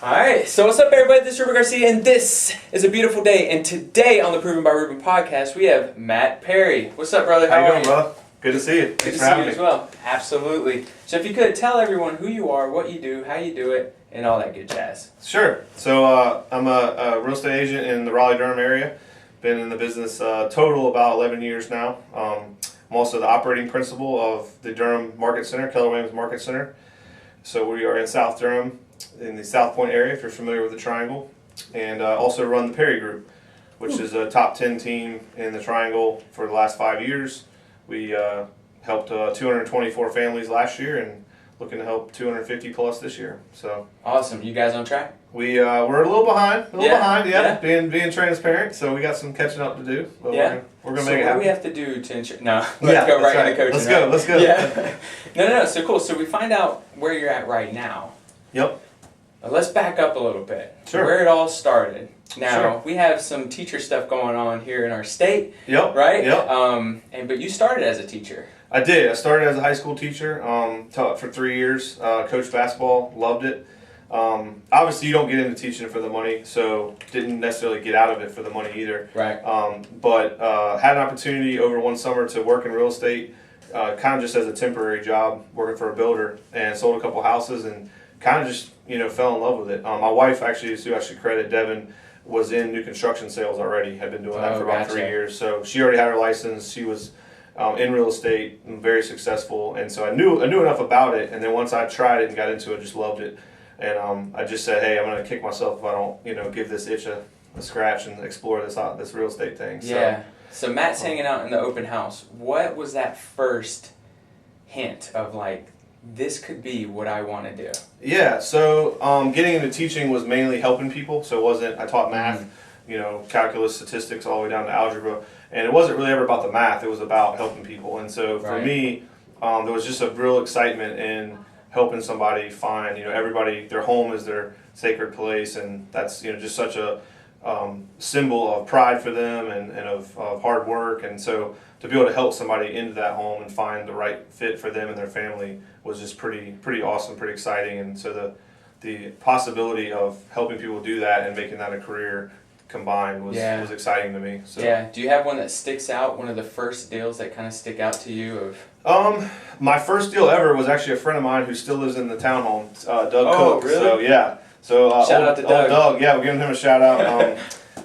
Alright, so what's up everybody, this is Ruben Garcia and this is a beautiful day, and today on the Proven by Ruben podcast we have Matt Perry. What's up, brother? How you doing, brother? Good to see you. Thanks for having me. As well. Absolutely. So if you could tell everyone who you are, what you do, how you do it, and all that good jazz. Sure. So I'm a real estate agent in the Raleigh-Durham area. Been in the business total about 11 years now. I'm also the operating principal of the Durham Market Center, KW Market Center. So we are in South Durham, in the South Point area, if you're familiar with the Triangle, and also run the Perry Group, which is a top 10 team in the Triangle for the last 5 years. We helped 224 families last year and looking to help 250 plus this year. So awesome. You guys on track? We're a little behind. Being transparent. So we got some catching up to do. But we're gonna make it happen. What do we have to do to ensure? No, let's go right into coaching. Let's go. Yeah. No. So cool. So we find out where you're at right now. Yep. Let's back up a little bit. Sure. Where it all started. Now, sure. We have some teacher stuff going on here in our state. Yep. Right? Yep. But you started as a teacher. I did. I started as a high school teacher, taught for 3 years, coached basketball, loved it. Obviously, you don't get into teaching for the money, so didn't necessarily get out of it for the money either. Right. But had an opportunity over one summer to work in real estate, kind of just as a temporary job, working for a builder, and sold a couple houses and kind of just, fell in love with it. My wife, actually, to actually credit, Devin, was in new construction sales already, had been doing that for about 3 years. So she already had her license. She was in real estate, very successful, and so I knew enough about it. And then once I tried it and got into it, just loved it. And I just said, hey, I'm going to kick myself if I don't, give this itch a scratch and explore this real estate thing. Yeah. So Matt's hanging out in the open house. What was that first hint of like, this could be what I want to do? Yeah. So getting into teaching was mainly helping people. So it wasn't. I taught math, calculus, statistics, all the way down to algebra. And it wasn't really ever about the math. It was about helping people. And so for me, there was just a real excitement in helping somebody find, everybody, their home is their sacred place. And that's, just such a symbol of pride for them and of hard work. And so to be able to help somebody into that home and find the right fit for them and their family was just pretty awesome, pretty exciting. And so the possibility of helping people do that and making that a career combined was exciting to me. So. Yeah. Do you have one that sticks out? One of the first deals that kind of stick out to you? My first deal ever was actually a friend of mine who still lives in the townhome, Doug Cook. Oh, really? So yeah. So shout out to Doug. Doug. Yeah, we're giving him a shout out.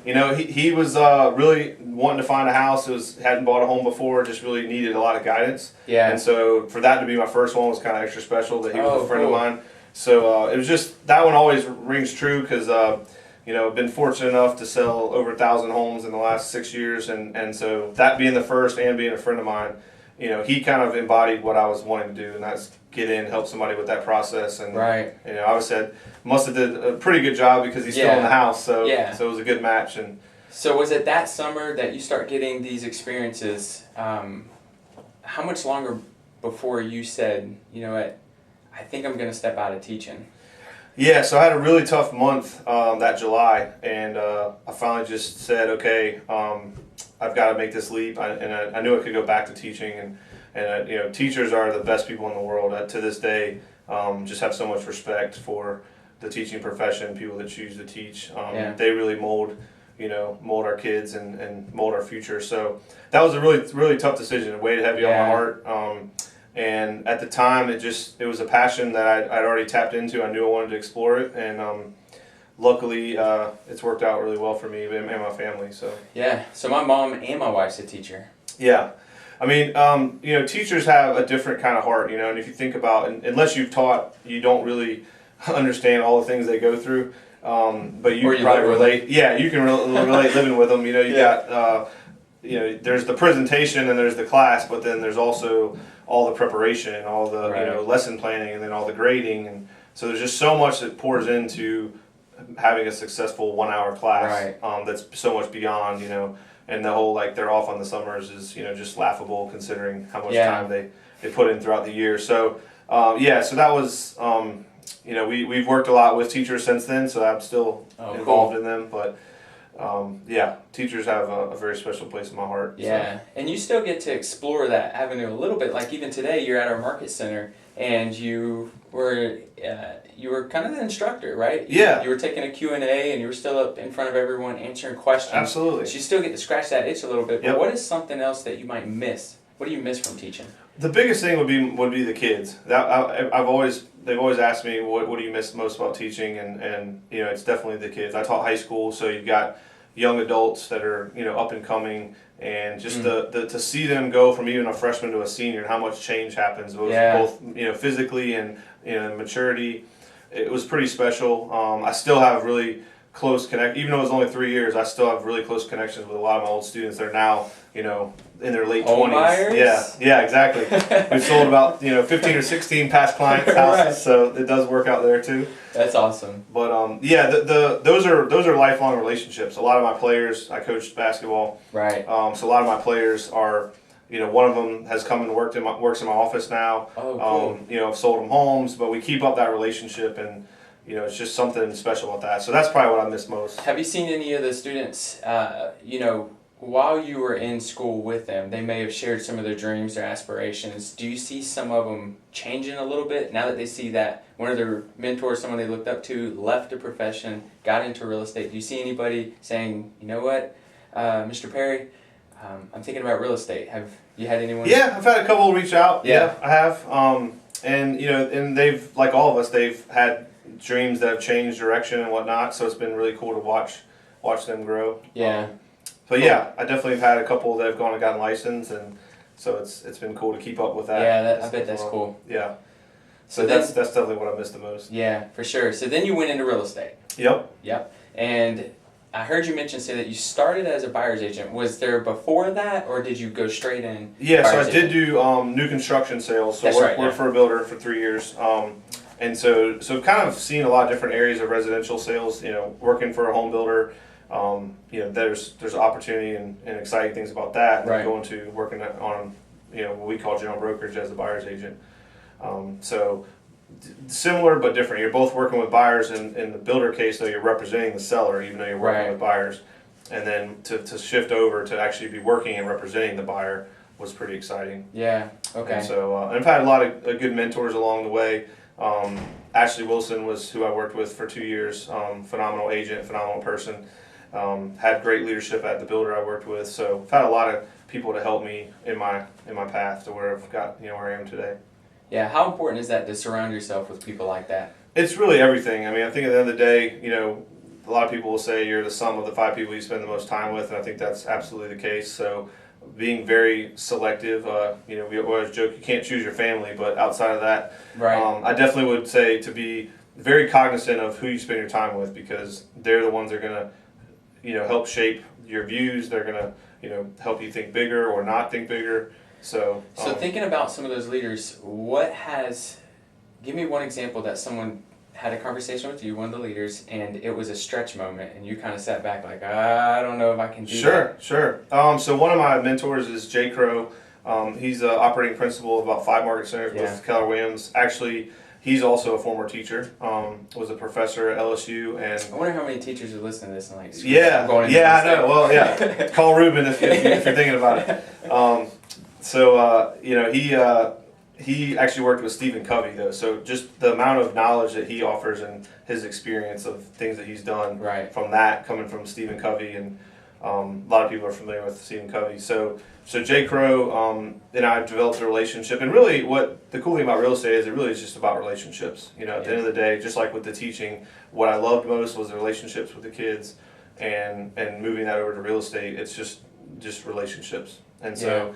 He was really wanting to find a house. Hadn't bought a home before. Just really needed a lot of guidance. Yeah. And so for that to be my first one was kind of extra special. That he was a friend of mine. So it was just that one always rings true because. Been fortunate enough to sell over 1,000 homes in the last 6 years, and so that being the first and being a friend of mine, he kind of embodied what I was wanting to do, and that's get in, help somebody with that process, and obviously I must have did a pretty good job because he's still in the house, so it was a good match. And so was it that summer that you start getting these experiences? How much longer before you said, you know what, I think I'm going to step out of teaching? Yeah, so I had a really tough month that July, and I finally just said, okay, I've got to make this leap. I knew I could go back to teaching, and teachers are the best people in the world. To this day, just have so much respect for the teaching profession, people that choose to teach. They really mold our kids and mold our future. So that was a really, really tough decision. It weighed heavy on my heart. And at the time, it was a passion that I'd already tapped into. I knew I wanted to explore it, and luckily, it's worked out really well for me and my family. So yeah. So my mom and my wife's a teacher. Yeah, I mean, teachers have a different kind of heart, and if you think about, unless you've taught, you don't really understand all the things they go through. But you probably relate. Yeah, you can relate living with them. You got. There's the presentation and there's the class, but then there's also all the preparation and all the lesson planning and then all the grading, and so there's just so much that pours into having a successful 1 hour class. That's so much beyond, and the whole they're off on the summers is just laughable considering how much time they put in throughout the year. So so that was we've worked a lot with teachers since then, so I'm still involved in them, but. Teachers have a very special place in my heart. Yeah, so. And you still get to explore that avenue a little bit. Like even today, you're at our market center, and you were kind of the instructor, right? Yeah. You were taking a Q&A, and you were still up in front of everyone answering questions. Absolutely. So you still get to scratch that itch a little bit. But Yep. what is something else that you might miss? What do you miss from teaching? The biggest thing would be the kids. They've always asked me what do you miss most about teaching, and it's definitely the kids. I taught high school, so you've got young adults that are up and coming, and just to see them go from even a freshman to a senior and how much change happens both physically and maturity. It was pretty special. I still have really close even though it was only 3 years, I still have really close connections with a lot of my old students that are now in their late 20s. Yeah, exactly. We've sold about 15 or 16 past clients' houses, right. So it does work out there too. That's awesome. But those are lifelong relationships. A lot of my players, I coached basketball, right? So a lot of my players are, one of them has come and works in my office now. Oh, cool. I've sold them homes, but we keep up that relationship, and it's just something special about that. So that's probably what I miss most. Have you seen any of the students, while you were in school with them, they may have shared some of their dreams, their aspirations. Do you see some of them changing a little bit now that they see that one of their mentors, someone they looked up to, left a profession, got into real estate? Do you see anybody saying, you know what, Mr. Perry, I'm thinking about real estate? Have you had anyone? Yeah, I've had a couple reach out. Yeah, I have. And they've, like all of us, they've had dreams that have changed direction and whatnot. So it's been really cool to watch them grow. Yeah. But yeah, I definitely have had a couple that have gone and gotten licensed, and so it's been cool to keep up with that. Yeah, I bet that's cool. Yeah. So that's definitely what I miss the most. Yeah, for sure. So then you went into real estate. Yep. And I heard you say that you started as a buyer's agent. Was there before that, or did you go straight in? Yeah, so I did do new construction sales. So worked for a builder for 3 years. And so kind of seen a lot of different areas of residential sales. Working for a home builder. There's opportunity and exciting things about that. And right. Going to working on what we call general brokerage as a buyer's agent. So similar but different. You're both working with buyers. In the builder case, though, you're representing the seller, even though you're working right. with buyers. And then to shift over to actually be working and representing the buyer was pretty exciting. Yeah. Okay. And so I've had a lot of good mentors along the way. Ashley Wilson was who I worked with for 2 years. Phenomenal agent, phenomenal person. Had great leadership at the builder I worked with. So I've had a lot of people to help me in my path to where I've got where I am today. Yeah. How important is that to surround yourself with people like that? It's really everything. I mean, I think at the end of the day, a lot of people will say you're the sum of the 5 people you spend the most time with, and I think that's absolutely the case. So being very selective, we always joke you can't choose your family, but outside of that, right. I definitely would say to be very cognizant of who you spend your time with, because they're the ones that are going to help shape your views. They're going to help you think bigger or not think bigger. So thinking about some of those leaders, give me one example that someone had a conversation with you, one of the leaders, and it was a stretch moment, and you kind of sat back like, I don't know if I can do that. Sure. So one of my mentors is Jay Crow. He's the operating principal of about 5 market centers with Keller Williams. Actually, he's also a former teacher. Was a professor at LSU, and I wonder how many teachers are listening to this and like, I know. Well, yeah, call Ruben if you're thinking about it. He actually worked with Stephen Covey, though. So just the amount of knowledge that he offers and his experience of things that he's done from that, coming from Stephen Covey, and a lot of people are familiar with Stephen Covey. So Jay Crow and I developed a relationship. And really what the cool thing about real estate is it really is just about relationships. At the end of the day, just like with the teaching, what I loved most was the relationships with the kids, and moving that over to real estate, it's just relationships. And so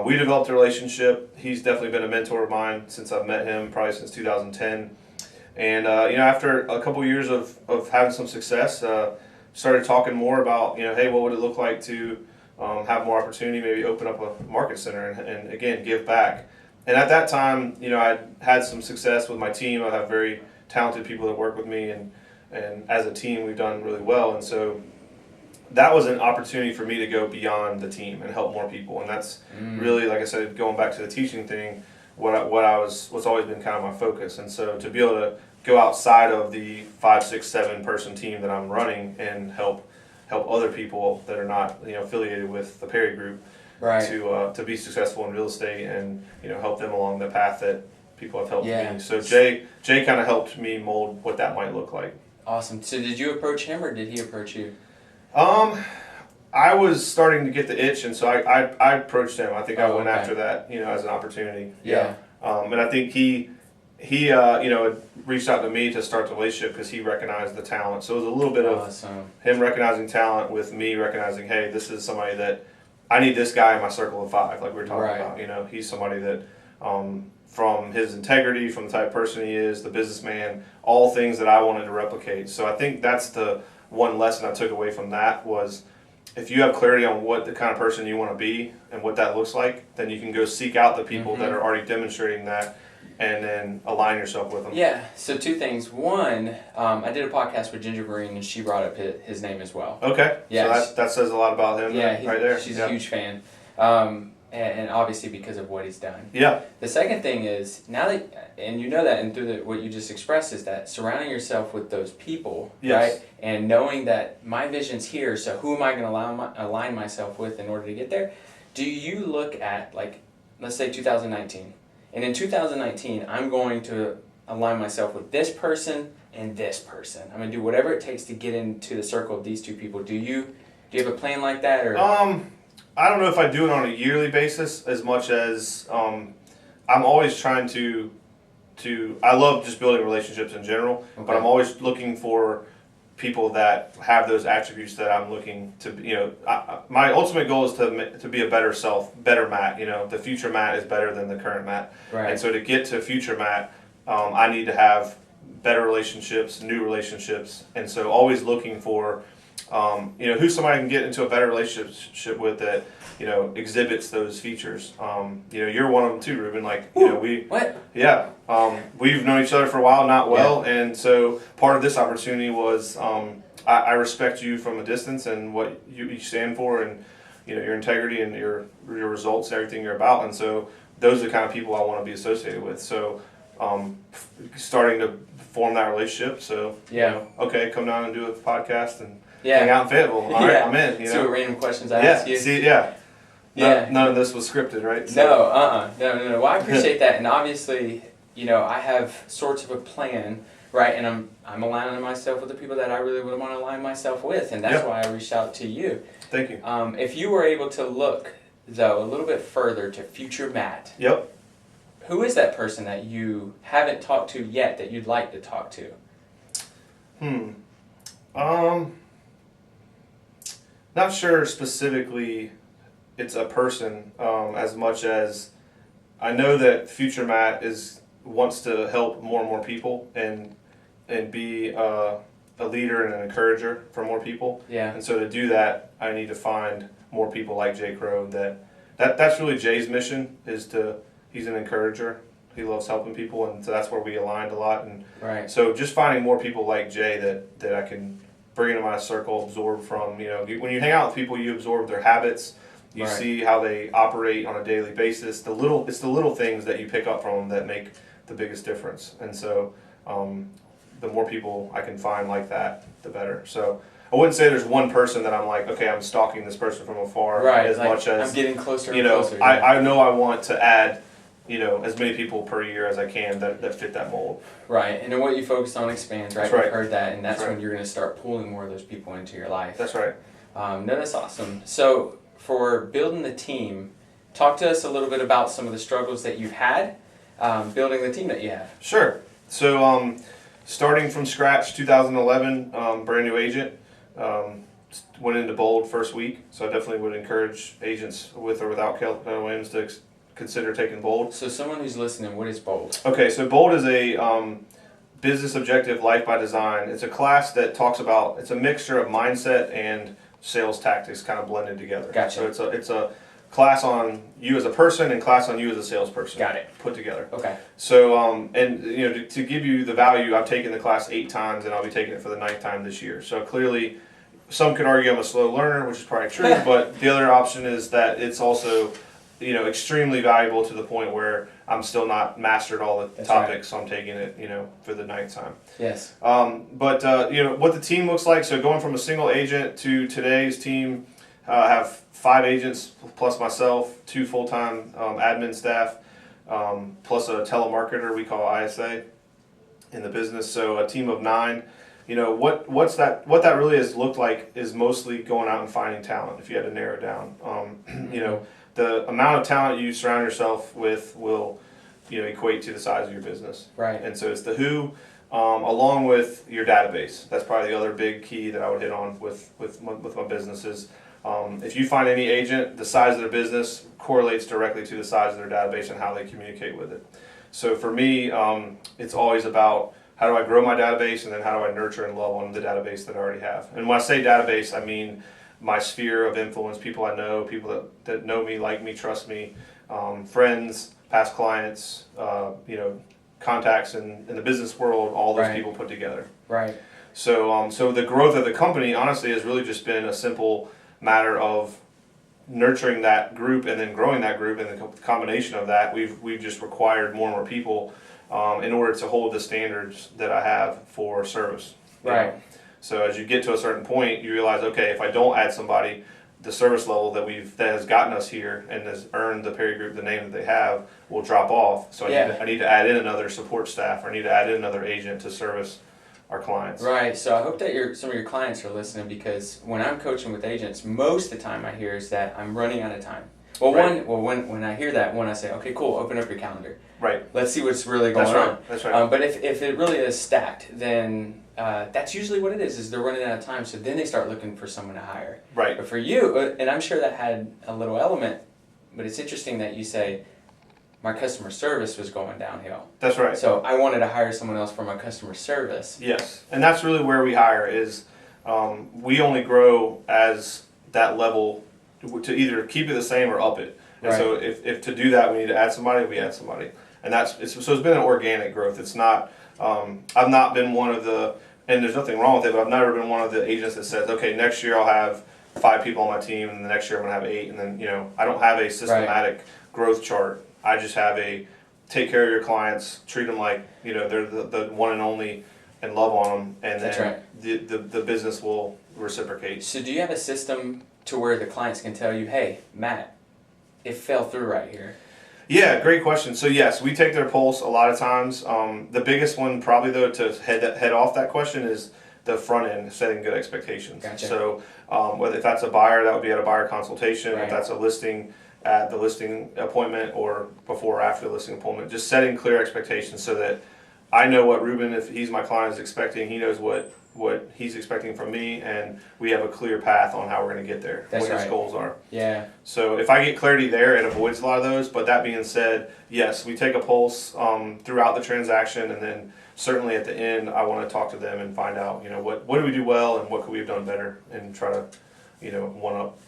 we developed a relationship. He's definitely been a mentor of mine since I've met him, probably since 2010. And after a couple of years of having some success, started talking more about hey, what would it look like to have more opportunity, maybe open up a market center and again give back. And at that time, I had some success with my team. I have very talented people that work with me, and as a team, we've done really well. And so that was an opportunity for me to go beyond the team and help more people. And that's really, like I said, going back to the teaching thing, what's always been kind of my focus. And so to be able to go outside of the 5, 6, 7 person team that I'm running and help other people that are not affiliated with the Perry Group to be successful in real estate, and help them along the path that people have helped me. So Jay kind of helped me mold what that might look like. Awesome. So did you approach him or did he approach you? I was starting to get the itch, and so I approached him. I think I went after that, as an opportunity. Yeah. And I think he had reached out to me to start the relationship because he recognized the talent. So it was a little bit of him recognizing talent with me recognizing, hey, this is somebody that I need this guy in my circle of 5, like we were talking about. He's somebody that, from his integrity, from the type of person he is, the businessman, all things that I wanted to replicate. So I think that's the one lesson I took away from that was, if you have clarity on what the kind of person you want to be and what that looks like, then you can go seek out the people that are already demonstrating that and then align yourself with them. Yeah, so 2 things. One, I did a podcast with Ginger Green and she brought up his name as well. Okay, yeah, so that says a lot about him right there. She's a huge fan. And obviously because of what he's done. Yeah. The second thing is, now that, and you know that, and through what you just expressed, is that surrounding yourself with those people, right? And knowing that my vision's here, so who am I going to align myself with in order to get there? Do you look at, like, let's say 2019, and in 2019, I'm going to align myself with this person and this person. I'm going to do whatever it takes to get into the circle of these 2 people. Do you have a plan like that, or? I don't know if I do it on a yearly basis as much as I'm always trying to I love just building relationships in general, but I'm always looking for people that have those attributes that I'm looking to, my ultimate goal is to be a better self, better Matt. The future Matt is better than the current Matt. Right. And so to get to future Matt, I need to have better relationships, new relationships, and so always looking for who's somebody I can get into a better relationship with that, exhibits those features. You're one of them too, Ruben. Like, we've known each other for a while, not well, and so part of this opportunity was I respect you from a distance and what you stand for, and your integrity and your results, everything you're about, and so those are the kind of people I want to be associated with. So starting to form that relationship. So come down and do a podcast and hang out in Fayetteville. All right, I'm in. See what random questions I ask you. None of this was scripted, right? So. No. Well, I appreciate that, and obviously, I have sorts of a plan, right? And I'm aligning myself with the people that I really would want to align myself with, and that's why I reached out to you. Thank you. If you were able to look, though, a little bit further to future Matt. Yep. Who is that person that you haven't talked to yet that you'd like to talk to? Not sure specifically it's a person as much as I know that future Matt wants to help more and more people and be a leader and an encourager for more people. Yeah. And so to do that, I need to find more people like Jay Crow. That's really Jay's mission, he's an encourager. He loves helping people, and so that's where we aligned a lot. And so just finding more people like Jay that I can bring into my circle, absorb from. When you hang out with people, you absorb their habits. You see how they operate on a daily basis. It's the little things that you pick up from them that make the biggest difference. And so the more people I can find like that, the better. So I wouldn't say there's one person that I'm like, okay, I'm stalking this person from afar as much as I'm getting closer and closer. I know I want to add as many people per year as I can that fit that mold. Right, and then what you focus on expands, right? That's right. You've heard that, and that's when you're going to start pulling more of those people into your life. That's right. No, that's awesome. So for building the team, talk to us a little bit about some of the struggles that you've had building the team that you have. Sure. So starting from scratch, 2011, brand new agent, went into Bold first week. So I definitely would encourage agents with or without Keller Williams to consider taking Bold. So someone who's listening, what is Bold? Okay, so Bold is a business objective life by design. It's a class that talks about, it's a mixture of mindset and sales tactics kind of blended together. Gotcha. So it's a class on you as a person and class on you as a salesperson. Got it. Put together. Okay. So to give you the value, I've taken the class 8 times and I'll be taking it for the 9th time this year. So clearly, some could argue I'm a slow learner, which is probably true, but the other option is that it's also extremely valuable to the point where I'm still not mastered all the topics, so I'm taking it, for the 9th time. Yes. But what the team looks like, so going from a single agent to today's team, have 5 agents plus myself, 2 full-time admin staff. plus a telemarketer we call ISA in the business. So a team of 9. You know, what that really has looked like is mostly going out and finding talent. If you had to narrow it down, you know, the amount of talent you surround yourself with will, you know, equate to the size of your business. Right. And so it's the who, along with your database. That's probably the other big key that I would hit on with my businesses. If you find any agent, the size of their business correlates directly to the size of their database and how they communicate with it. So for me, it's always about how do I grow my database, and then how do I nurture and love on the database that I already have. And when I say database, I mean my sphere of influence, people I know, people that know me, like me, trust me, friends, past clients, you know, contacts in the business world, all those people put together. Right. So, so the growth of the company, honestly, has really just been a simple matter of nurturing that group and then growing that group, and the combination of that, we've just required more and more people in order to hold the standards that I have for service. Right. Know? So as you get to a certain point, you realize, okay, if I don't add somebody, the service level that has gotten us here and has earned the Perry Group the name that they have will drop off. So I need to add in another support staff, or I need to add in another agent to service our clients. Right. So I hope that some of your clients are listening, because when I'm coaching with agents, most of the time I hear is that I'm running out of time. Well, when I hear that, I say, okay, cool, open up your calendar. Right. Let's see what's really going on. That's right. But if it really is stacked, then that's usually what it is they're running out of time. So then they start looking for someone to hire. Right. But for you, and I'm sure that had a little element, but it's interesting that you say my customer service was going downhill. That's right. So I wanted to hire someone else for my customer service. Yes. And that's really where we hire is we only grow as that level to either keep it the same or up it. And so if to do that we need to add somebody, we add somebody. And so it's been an organic growth. It's not, I've not been one of the, and there's nothing wrong with it, but I've never been one of the agents that says, okay, next year I'll have 5 people on my team, and the next year I'm going to have 8, and then, you know, I don't have a systematic growth chart. I just have a take care of your clients, treat them like, you know, they're the one and only, and love on them, and then the business will reciprocate. So do you have a system to where the clients can tell you, hey, Matt, it fell through right here? Yeah, great question. So yes, we take their pulse a lot of times. The biggest one probably, though, to head off that question is the front end, setting good expectations. Gotcha. So whether if that's a buyer, that would be at a buyer consultation. If that's a listing, at the listing appointment, or before or after the listing appointment, just setting clear expectations so that I know what Ruben, if he's my client, is expecting. He knows what he's expecting from me, and we have a clear path on how we're going to get there, what his goals are. Yeah. So if I get clarity there, it avoids a lot of those. But that being said, yes, we take a pulse throughout the transaction, and then certainly at the end, I want to talk to them and find out, you know, what do we do well and what could we have done better, and try to, you know, one up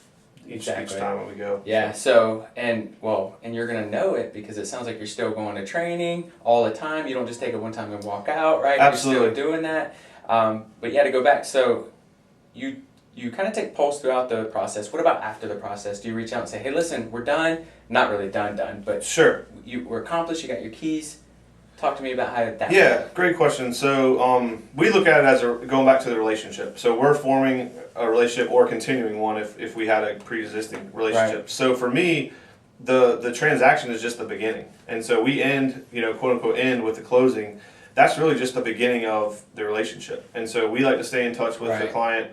each time when we go. Yeah. So and you're gonna know it because it sounds like you're still going to training all the time. You don't just take it one time and walk out, right? Absolutely. You're still doing that. But yeah, to go back, so you kind of take pulse throughout the process. What about after the process? Do you reach out and say, hey, listen, we're done? Not really done, but sure. We're accomplished, you got your keys. Talk to me about how that went. Great question. So we look at it as going back to the relationship. So we're forming a relationship or continuing one if we had a pre-existing relationship. Right. So for me, the transaction is just the beginning. And so we end, you know, quote unquote, end with the closing. That's really just the beginning of the relationship. And so we like to stay in touch with the client.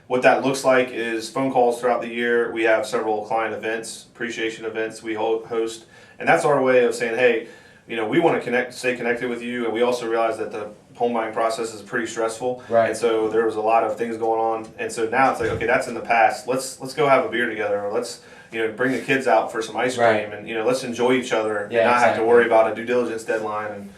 What that looks like is phone calls throughout the year. We have several client events, appreciation events we host. And that's our way of saying, hey, you know, we want to stay connected with you. And we also realize that the home buying process is pretty stressful. Right. And so there was a lot of things going on. And so now it's like, okay, that's in the past. Let's go have a beer together, or let's, you know, bring the kids out for some ice cream, and, you know, let's enjoy each other and not have to worry about a due diligence deadline.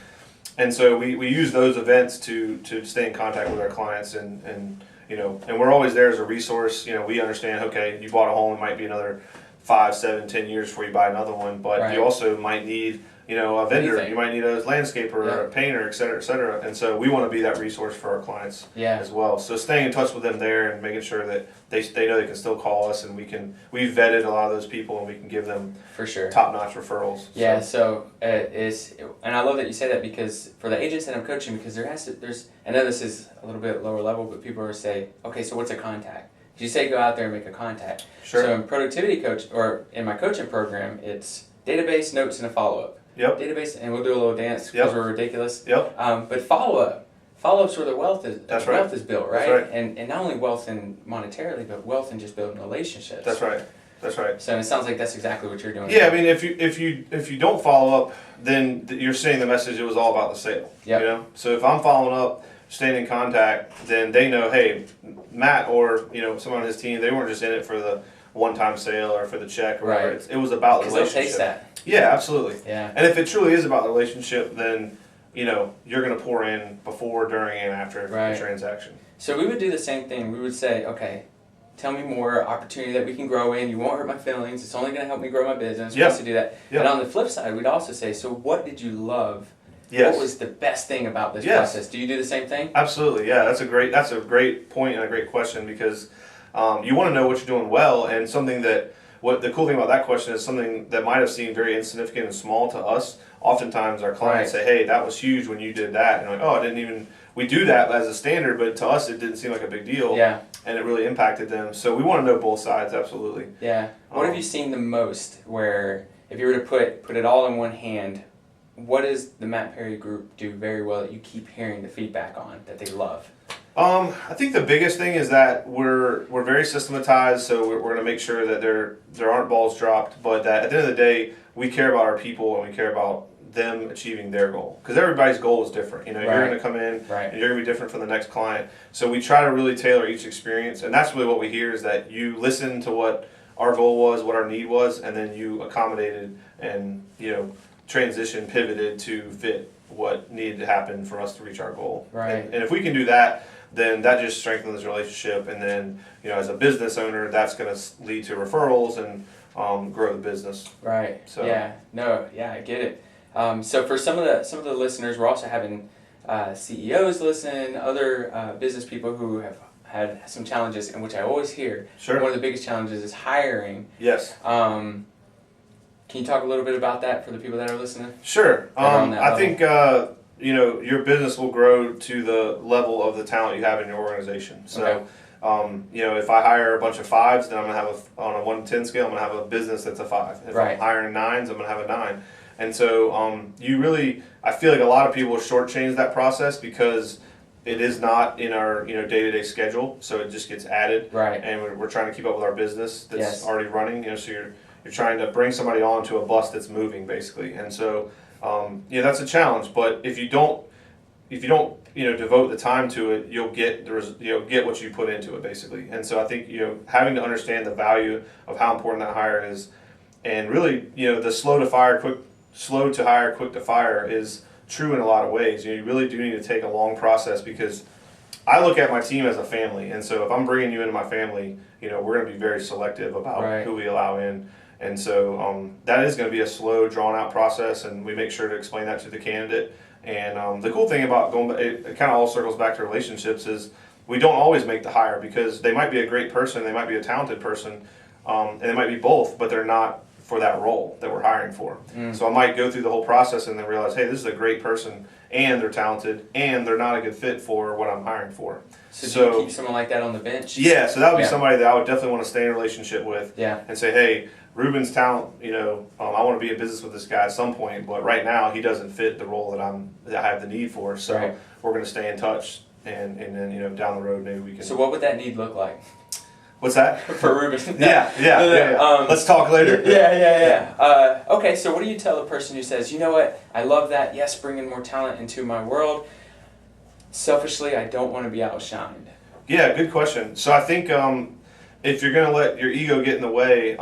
And so we use those events to stay in contact with our clients, and you know, and we're always there as a resource. You know, we understand, okay, you bought a home, it might be another 5, 7, 10 years before you buy another one, but you also might need, you know, a vendor, you might need a landscaper or a painter, et cetera, et cetera. And so we want to be that resource for our clients as well. So staying in touch with them there and making sure that they know they can still call us, and we've vetted a lot of those people, and we can give them top-notch referrals. Yeah, so and I love that you say that, because for the agents that I'm coaching, because there's I know this is a little bit lower level, but people are say, okay, so what's a contact? You say go out there and make a contact. Sure. So in productivity coach, or in my coaching program, it's database, notes, and a follow-up. database, and we'll do a little dance because we're ridiculous. But follow-up's where the wealth is built, right? That's right. And not only wealth in monetarily, but wealth in just building relationships. That's right. That's right. So it sounds like that's exactly what you're doing. Yeah, I mean, if you don't follow up, then you're sending the message it was all about the sale. Yep. You know, so if I'm following up, staying in contact, then they know, hey, Matt or someone on his team, they weren't just in it for the one-time sale or for the check or whatever. It was about the relationship. They'll taste that. Yeah, absolutely. Yeah. And if it truly is about the relationship, then you're going to pour in before, during, and after the transaction. So we would do the same thing. We would say, okay, tell me more opportunity that we can grow in. You won't hurt my feelings. It's only going to help me grow my business. We used to do that. And on the flip side, we'd also say, so what did you love? What was the best thing about this process? Do you do the same thing? Absolutely. Yeah, that's a great point and a great question, because you want to know what you're doing well, and something that what the cool thing about that question is something that might have seemed very insignificant and small to us. Oftentimes our clients say, hey, that was huge when you did that. And like, oh, I didn't even, we do that as a standard, but to us it didn't seem like a big deal. Yeah. And it really impacted them. So we want to know both sides, absolutely. Yeah. What have you seen the most where, if you were to put it all in one hand, what does the Matt Perry group do very well that you keep hearing the feedback on that they love? I think the biggest thing is that we're very systematized, so we're going to make sure that there aren't balls dropped, but that at the end of the day, we care about our people and we care about them achieving their goal. Because everybody's goal is different. You're going to come in and you're going to be different from the next client. So we try to really tailor each experience, and that's really what we hear is that you listen to what our goal was, what our need was, and then you accommodated and transition, pivoted to fit what needed to happen for us to reach our goal. And if we can do that, then that just strengthens the relationship, and then as a business owner, that's going to lead to referrals and grow the business. So I get it. So for some of the listeners, we're also having CEOs listen, other business people who have had some challenges, and which I always hear. One of the biggest challenges is hiring. Can you talk a little bit about that for the people that are listening? Sure. I think your business will grow to the level of the talent you have in your organization. So, if I hire a bunch of 5s, then I'm going to have on a 1 to 10 scale, I'm going to have a business that's a 5. If I'm hiring 9s, I'm going to have a 9. And so I feel like a lot of people shortchange that process because it is not in our day-to-day schedule, so it just gets added. And we're trying to keep up with our business that's already running. So you're trying to bring somebody onto a bus that's moving, basically. And so that's a challenge. But if you don't devote the time to it, you'll get what you put into it, basically. And so I think having to understand the value of how important that hire is, and really the slow to hire, quick to fire is true in a lot of ways. You really do need to take a long process, because I look at my team as a family, and so if I'm bringing you into my family, we're going to be very selective about who we allow in. And so that is going to be a slow, drawn-out process, and we make sure to explain that to the candidate. And the cool thing about it kind of all circles back to relationships is we don't always make the hire, because they might be a great person, they might be a talented person, and they might be both, but they're not for that role that we're hiring for. So I might go through the whole process and then realize, hey, this is a great person, and they're talented, and they're not a good fit for what I'm hiring for. So do you keep someone like that on the bench? Yeah, so that would be somebody that I would definitely want to stay in a relationship with and say, hey, Ruben's talent, I want to be in business with this guy at some point, but right now he doesn't fit the role that I have the need for. So we're going to stay in touch, and then down the road maybe we can. So what would that need look like? What's that? For Ruben. Yeah. Let's talk later. Okay, so what do you tell a person who says, you know what, I love that, yes, bringing more talent into my world. Selfishly, I don't want to be outshined. Yeah, good question. So I think if you're going to let your ego get in the way,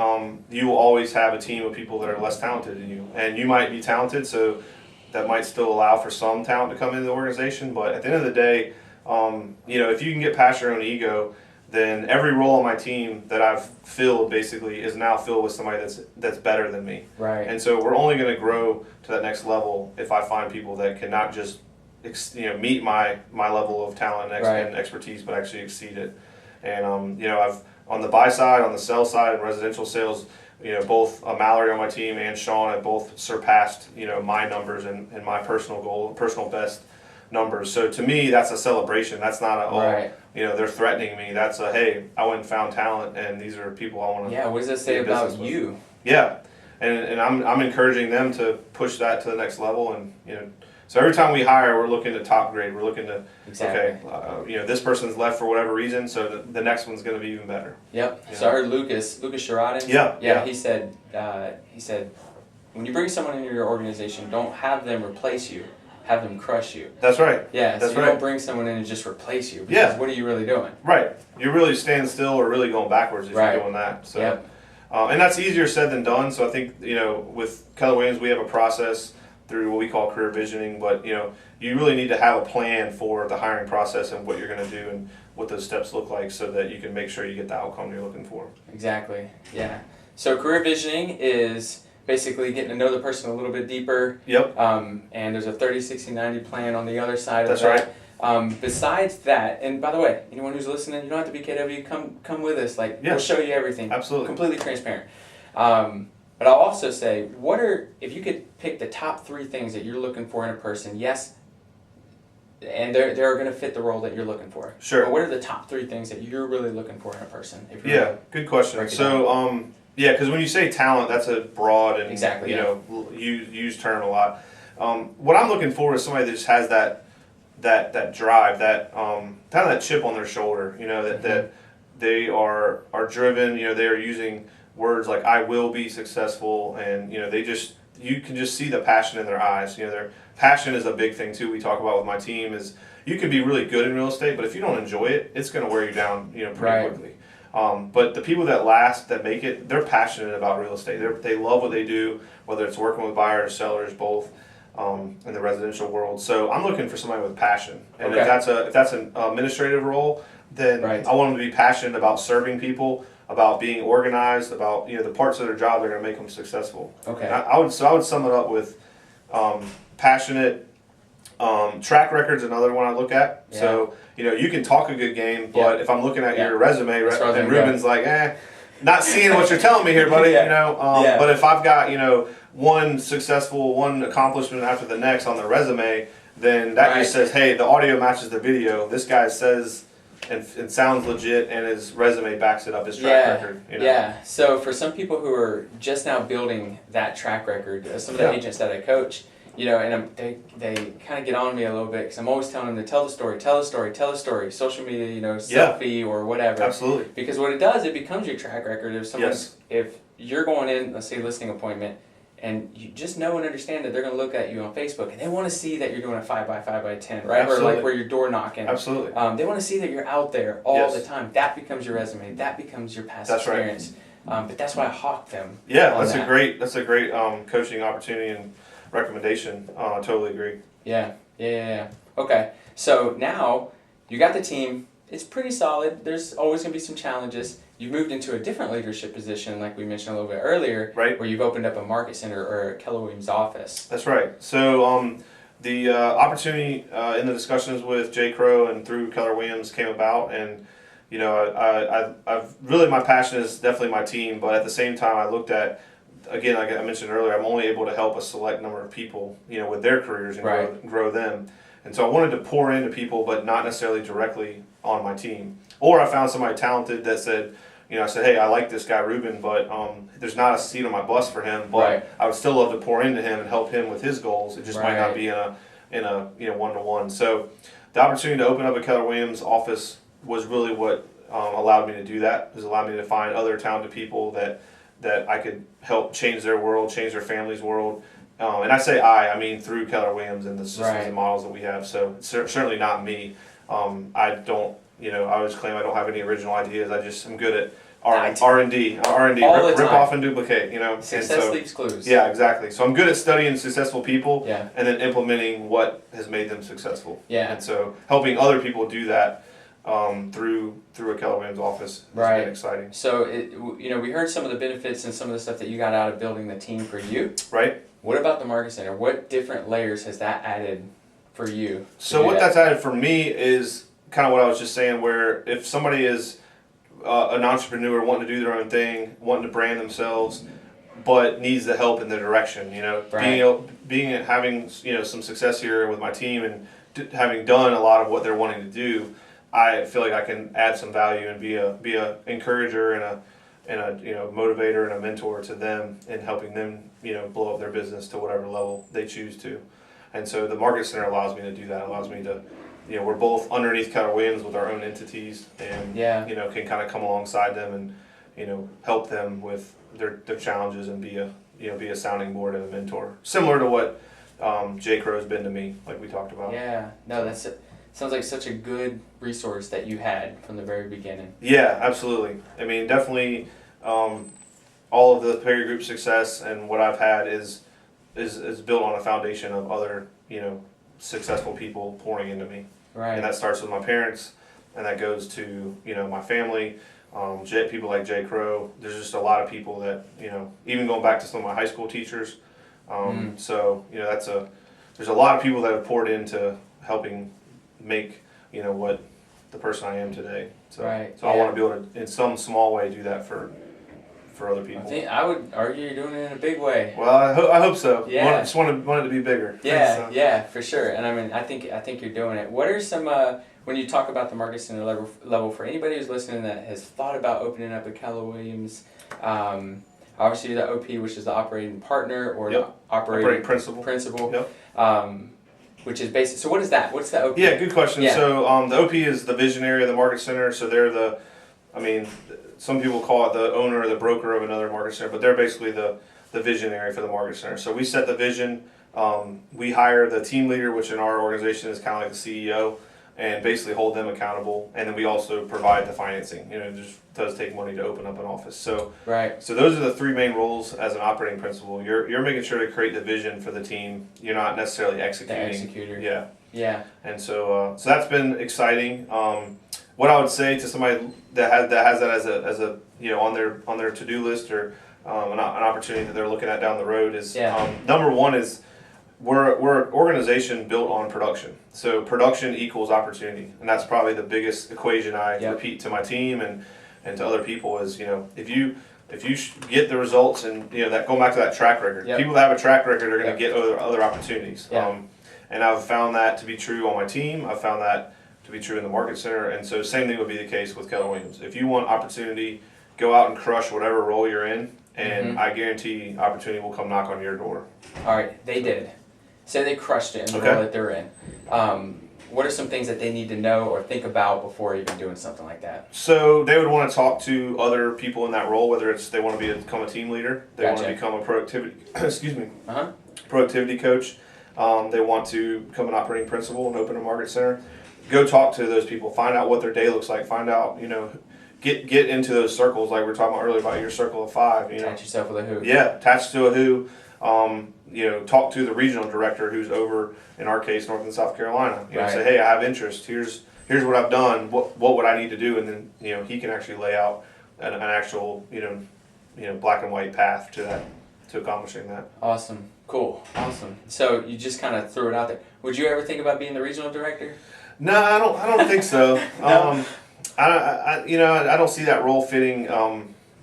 you will always have a team of people that are less talented than you. And you might be talented, so that might still allow for some talent to come into the organization. But at the end of the day, if you can get past your own ego, then every role on my team that I've filled basically is now filled with somebody that's better than me. And so we're only going to grow to that next level if I find people that can not just meet my level of talent and expertise, but actually exceed it. And I've on the buy side, on the sell side, in residential sales, both Mallory on my team and Sean have both surpassed my numbers and my personal best numbers. So to me, that's a celebration. That's not they're threatening me. That's a, hey, I went and found talent, and these are people I want to. Yeah, what does that say about you? Yeah, and I'm encouraging them to push that to the next level. And so every time we hire, we're looking to top grade. We're looking to this person's left for whatever reason, so the next one's going to be even better. Yep. So I heard Lucas Sherrodin. Yeah. He said when you bring someone into your organization, don't have them replace you. Have them crush you. That's right. Yeah, that's so you right. don't bring someone in and just replace you. Because what are you really doing? Right. You're really standing still or really going backwards if you're doing that. So, and that's easier said than done. So I think, with Keller Williams, we have a process through what we call career visioning. But, you really need to have a plan for the hiring process and what you're going to do and what those steps look like so that you can make sure you get the outcome you're looking for. Exactly. Yeah. So career visioning is basically getting to know the person a little bit deeper. Yep. And there's a 30, 60, 90 plan on the other side of that. That's right. Besides that, and by the way, anyone who's listening, you don't have to be KW. Come with us. We'll show you everything. Absolutely. Completely transparent. But I'll also say, if you could pick the top 3 things that you're looking for in a person, yes, and they're going to fit the role that you're looking for. Sure. But what are the top 3 things that you're really looking for in a person? Good question. So, because when you say talent, that's a broad and used term a lot. What I'm looking for is somebody that just has that drive, that kind of that chip on their shoulder. That they are driven. They are using words like "I will be successful," and you can just see the passion in their eyes. Their passion is a big thing too. We talk about with my team is you can be really good in real estate, but if you don't enjoy it, it's going to wear you down. Pretty quickly. But the people that last, that make it, they're passionate about real estate. They love what they do, whether it's working with buyers, sellers, both, in the residential world. So I'm looking for somebody with passion. And if that's an administrative role, then I want them to be passionate about serving people, about being organized, about the parts of their job that are going to make them successful. Okay. I would sum it up with passionate. Track record's another one I look at. Yeah. So you can talk a good game, but if I'm looking at your resume, and Ruben's like, not seeing what you're telling me here, buddy. But if I've got one accomplishment after the next on the resume, then that just says, hey, the audio matches the video. This guy says and sounds legit, and his resume backs it up. His track record. Yeah. So for some people who are just now building that track record, some of the agents that I coach. And they kind of get on me a little bit because I'm always telling them to tell the story, social media, selfie or whatever. Absolutely. Because what it does, it becomes your track record. If you're going in, let's say, listing appointment, and you just know and understand that they're going to look at you on Facebook and they want to see that you're doing a 5x5x10, right? Absolutely. Or like where you're door knocking. Absolutely. They want to see that you're out there all the time. That becomes your resume. That becomes your past experience. Right. But that's why I hawk them. Yeah, that's a great coaching opportunity and recommendation. I totally agree. Yeah. Okay, so now you got the team. It's pretty solid. There's always going to be some challenges. You've moved into a different leadership position, like we mentioned a little bit earlier, where you've opened up a market center or a Keller Williams office. That's right. So the opportunity in the discussions with Jay Crow and through Keller Williams came about, and I've really, my passion is definitely my team, but at the same time I looked at, again, like I mentioned earlier, I'm only able to help a select number of people, with their careers and grow them. And so I wanted to pour into people, but not necessarily directly on my team. Or I found somebody talented that said, I said, hey, I like this guy Ruben, but there's not a seat on my bus for him. But I would still love to pour into him and help him with his goals. It just might not be in a one-to-one. So the opportunity to open up a Keller Williams office was really what allowed me to do that. It allowed me to find other talented people that I could help change their world, change their family's world. And I say I mean through Keller Williams and the systems and models that we have. So it's certainly not me. I don't, I always claim I don't have any original ideas. I'm good at R&D, rip off and duplicate, Success leaves clues. Yeah, exactly. So I'm good at studying successful people and then implementing what has made them successful. Yeah. And so helping other people do that through a Keller Williams office has been exciting. So, we heard some of the benefits and some of the stuff that you got out of building the team for you. Right. What about the market center? What different layers has that added for you? So what that's added for me is kind of what I was just saying, where if somebody is an entrepreneur wanting to do their own thing, wanting to brand themselves, but needs the help in the direction, having some success here with my team and having done a lot of what they're wanting to do, I feel like I can add some value and be a encourager and and a motivator and a mentor to them and helping them blow up their business to whatever level they choose to. And so the Market Center allows me to do that. It allows me to, we're both underneath KW Williams with our own entities, and can kind of come alongside them and help them with their challenges and be a sounding board and a mentor, similar to what J. Crow's been to me, like we talked about. Yeah, no, that's it. Sounds like such a good resource that you had from the very beginning. Yeah, absolutely. I mean, definitely, all of the Perry Group success and what I've had is built on a foundation of other successful people pouring into me. Right. And that starts with my parents, and that goes to my family. People like J. Crow. There's just a lot of people that even going back to some of my high school teachers. So there's a lot of people that have poured into helping make what the person I am today. So I want to be able to, in some small way, do that for other people. I would argue you're doing it in a big way. Well, I hope so. Yeah. I just want it to be bigger. Yeah, yeah, for sure. And I mean, I think you're doing it. What are some when you talk about the Market Center level for anybody who's listening that has thought about opening up a KW Williams? Obviously, the OP, which is the operating partner or the operating principal. Yep. Which is basic. So what is that? What's the OP? Yeah, good question. Yeah. So the OP is the visionary of the Market Center. So they're some people call it the owner or the broker of another Market Center, but they're basically the visionary for the Market Center. So we set the vision. We hire the team leader, which in our organization is kind of like the CEO, and basically hold them accountable. And then we also provide the financing. It just does take money to open up an office. So So those are the three main roles as an operating principal. You're making sure to create the vision for the team. You're not necessarily executing. The executor. Yeah. Yeah. And so that's been exciting. What I would say to somebody that has that as a on their to-do list or an opportunity that they're looking at down the road is number one is we're an organization built on production. So production equals opportunity, and that's probably the biggest equation I repeat to my team and to other people is if you get the results and that going back to that track record, people that have a track record are going to get other opportunities. And I've found that to be true on my team. I've found that to be true in the Market Center, and so same thing would be the case with KW Williams. If you want opportunity, go out and crush whatever role you're in, and I guarantee opportunity will come knock on your door. All right, they did. Say they crushed it in the role that they're in. What are some things that they need to know or think about before even doing something like that? So they would want to talk to other people in that role, whether it's they want to become a team leader, they want to become a productivity productivity coach, they want to become an operating principal and open a Market Center. Go talk to those people, find out what their day looks like, find out, get into those circles like we were talking about earlier about your circle of five. Attach yourself with a who. Yeah, attach to a who. Talk to the regional director who's over, in our case, North and South Carolina. Say, hey, I have interest. Here's what I've done. What would I need to do? And then he can actually lay out an actual black and white path to accomplishing that. Awesome, cool, awesome. So you just kind of threw it out there. Would you ever think about being the regional director? No, I don't think so. No. I don't see that role fitting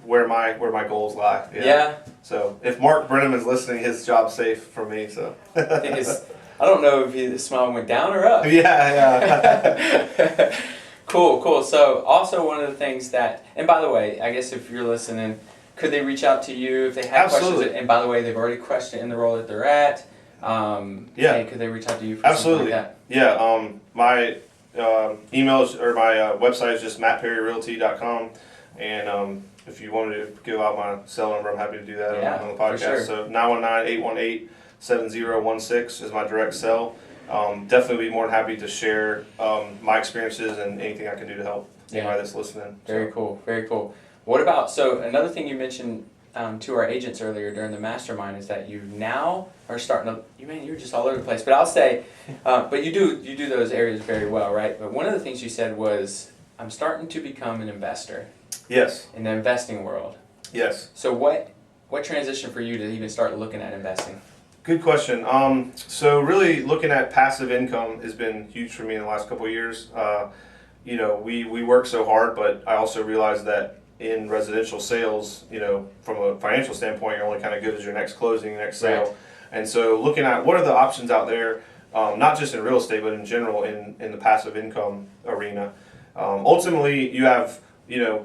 where my goals lie. Yeah. So if Mark Brenham is listening, his job's safe from me. So I don't know if the smile went down or up. Yeah. Cool. So also one of the things that, and by the way, I guess if you're listening, could they reach out to you if they have questions? And by the way, they've already crushed it in the role that they're at. And could they reach out to you for something like that? Yeah. My emails or my website is just mattperryrealty.com, and if you wanted to give out my cell number, I'm happy to do that on the podcast. Sure. So 919-818-7016 is my direct cell. Definitely be more than happy to share my experiences and anything I can do to help anybody that's listening. Very cool. What about, so another thing you mentioned to our agents earlier during the mastermind is that you now are starting to, you're just all over the place, but I'll say, but you do those areas very well, right? But one of the things you said was, I'm starting to become an investor. Yes. In the investing world. Yes. So what transition for you to even start looking at investing? Good question. So really looking at passive income has been huge for me in the last couple of years. We work so hard, but I also realized that in residential sales, from a financial standpoint, you're only kind of good as your next closing, next sale. Right. And so looking at what are the options out there, not just in real estate, but in general in the passive income arena. Ultimately, you have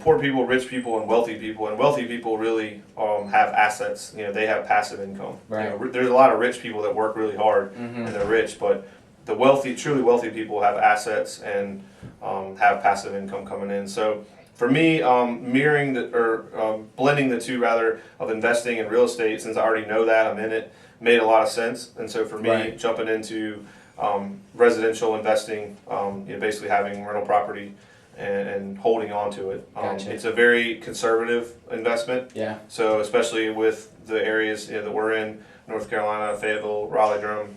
poor people, rich people, and wealthy people. And wealthy people really have assets. They have passive income. Right. There's a lot of rich people that work really hard and they're rich, but the truly wealthy people have assets and have passive income coming in. So for me, blending the two rather of investing in real estate, since I already know that I'm in it, made a lot of sense. And so for me, jumping into residential investing, basically having rental property and holding on to it. Gotcha. It's a very conservative investment. Yeah. So especially with the areas that we're in, North Carolina, Fayetteville, Raleigh, Durham,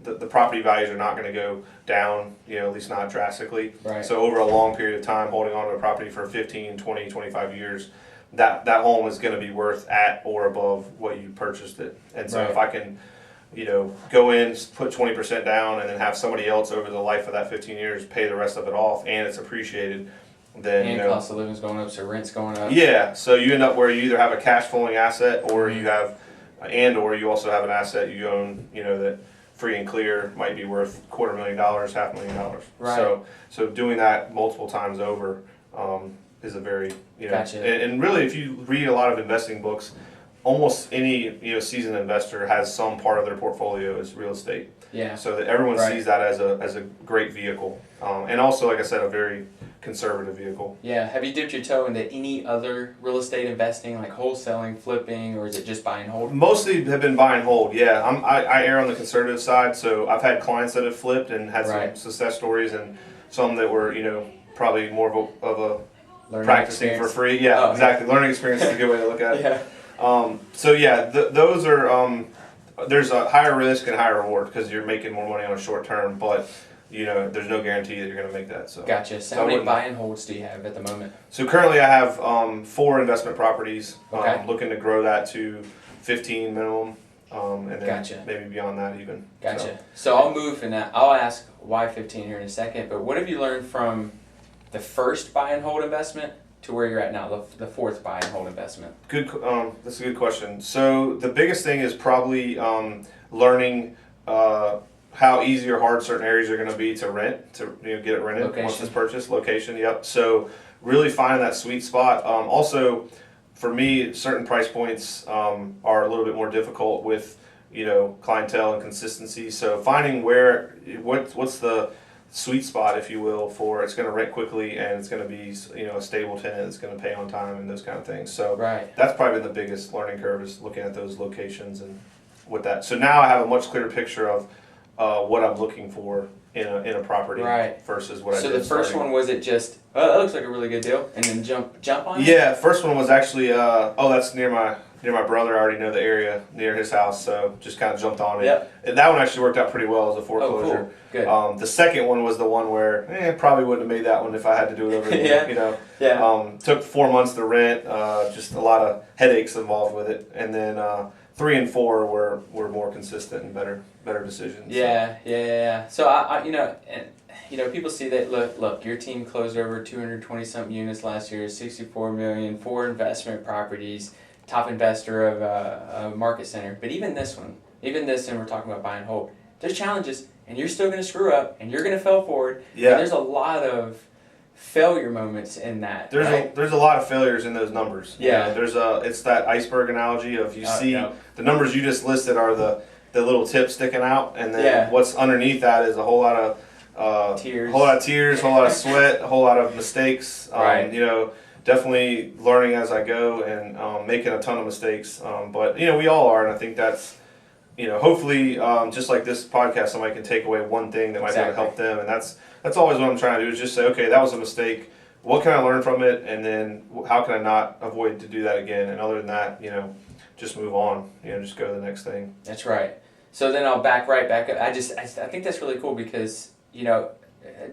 the property values are not going to go down, at least not drastically. Right. So over a long period of time, holding on to a property for 15, 20, 25 years, that home is going to be worth at or above what you purchased it. And so if I can go in, put 20% down, and then have somebody else over the life of that 15 years pay the rest of it off, and it's appreciated, then and cost of living's going up, so rent's going up. Yeah, so you end up where you either have a cash flowing asset, or you have, or you also have an asset you own, that free and clear might be worth $250,000, $500,000. Right. So doing that multiple times over is a very Gotcha. and really, if you read a lot of investing books, almost any seasoned investor has some part of their portfolio as real estate. Yeah. So that everyone sees that as a great vehicle, and also, like I said, a very conservative vehicle. Yeah. Have you dipped your toe into any other real estate investing, like wholesaling, flipping, or is it just buy and hold? Mostly have been buy and hold. Yeah, I err on the conservative side. So I've had clients that have flipped and had some success stories, and some that were probably more of a Learning practicing experience. for free. Yeah, exactly. Learning experience is a good way to look at it. Yeah. Those are there's a higher risk and higher reward because you're making more money on a short term, but there's no guarantee that you're going to make that. So Gotcha. So how many buy and holds do you have at the moment? So currently I have 4 investment properties. Okay. Looking to grow that to 15 minimum, and then Gotcha. maybe beyond that even. Gotcha. So I'll move in that. I'll ask why 15 here in a second, but what have you learned from the first buy and hold investment to where you're at now, the fourth buy and hold investment? Good. That's a good question. So the biggest thing is probably learning how easy or hard certain areas are going to be to rent, to get it rented once it's purchased. Location. Yep. So really finding that sweet spot. Also, for me, certain price points are a little bit more difficult with clientele and consistency. So finding what's the sweet spot, if you will, for it's going to rent quickly and it's going to be a stable tenant that's going to pay on time and those kind of things. So that's probably the biggest learning curve, is looking at those locations and with that. So now I have a much clearer picture of what I'm looking for in a property versus what I did. So the first one, was it just, oh, that looks like a really good deal, and then jump on it? Yeah, first one was actually that's near my brother. I already know the area near his house, so just kind of jumped on it. Yep. And that one actually worked out pretty well as a foreclosure. Oh, cool. Good. The second one was the one where probably wouldn't have made that one if I had to do it over again. Took 4 months to rent, just a lot of headaches involved with it, and then 3 and 4 were more consistent and better decisions. So I people see that. Look, your team closed over 220 something units last year, 64 million, 4 investment properties, top investor of a market center. But even this, and we're talking about buy and hold, there's challenges, and you're still going to screw up, and you're going to fail forward. Yeah. And there's a lot of failure moments in that. There's a lot of failures in those numbers. Yeah. It's that iceberg analogy of the numbers you just listed are the little tip sticking out, and then what's underneath that is a whole lot of tears, a whole lot of sweat, a whole lot of mistakes. Definitely learning as I go and making a ton of mistakes. But we all are, and I think that's hopefully just like this podcast, somebody can take away one thing that might be able to help them, and that's always what I'm trying to do, is just say, okay, that was a mistake. What can I learn from it, and then how can I not avoid to do that again? And other than that, just move on. Just go to the next thing. That's right. So then I'll back up. I think that's really cool because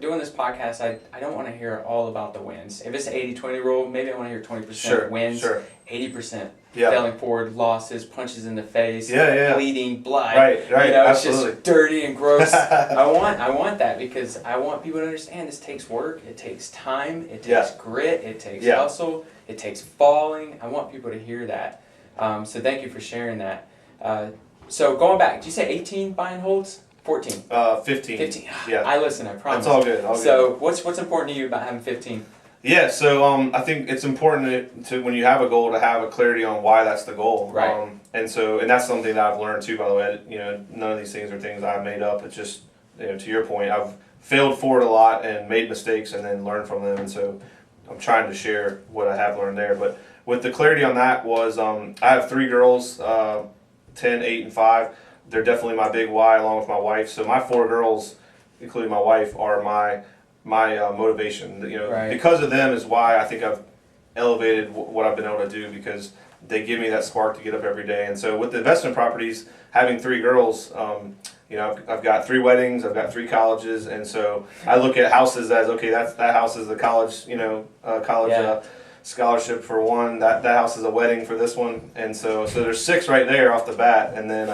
doing this podcast, I don't want to hear all about the wins. If it's an 80-20 rule, maybe I want to hear 20% wins, 80% failing forward, losses, punches in the face, bleeding, blood. Right, it's just dirty and gross. I want that because I want people to understand this takes work, it takes time, it takes grit, it takes hustle, it takes falling. I want people to hear that. So thank you for sharing that. So going back, did you say 18 buy and holds? 14. 15. 15. Yeah. I listen, I promise. That's all good. So what's important to you about having 15? Yeah, so I think it's important to when you have a goal to have a clarity on why that's the goal. Right. And that's something that I've learned too. By the way, none of these things are things I've made up. It's just to your point, I've failed forward a lot and made mistakes and then learned from them. And so I'm trying to share what I have learned there. But with the clarity on that was I have 3 girls, 10, 8, and 5. They're definitely my big why along with my wife. So my 4 girls, including my wife, are my motivation. Right. Because of them is why I think I've elevated what I've been able to do, because they give me that spark to get up every day. And so with the investment properties, having 3 girls, I've got 3 weddings, I've got 3 colleges, and so I look at houses as, okay, that house is a college, scholarship for one. That house is a wedding for this one, and so there's 6 right there off the bat, and then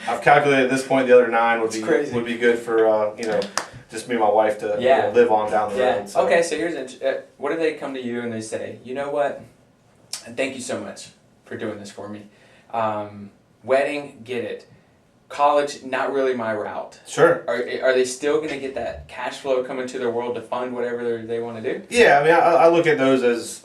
I've calculated at this point the other 9 would be good for just me and my wife to live on down the road. So. Okay, so here's what if they come to you and they say, you know what, thank you so much for doing this for me. Wedding, get it. College, not really my route. Sure. Are they still going to get that cash flow coming to their world to fund whatever they want to do? Yeah, I mean, I look at those as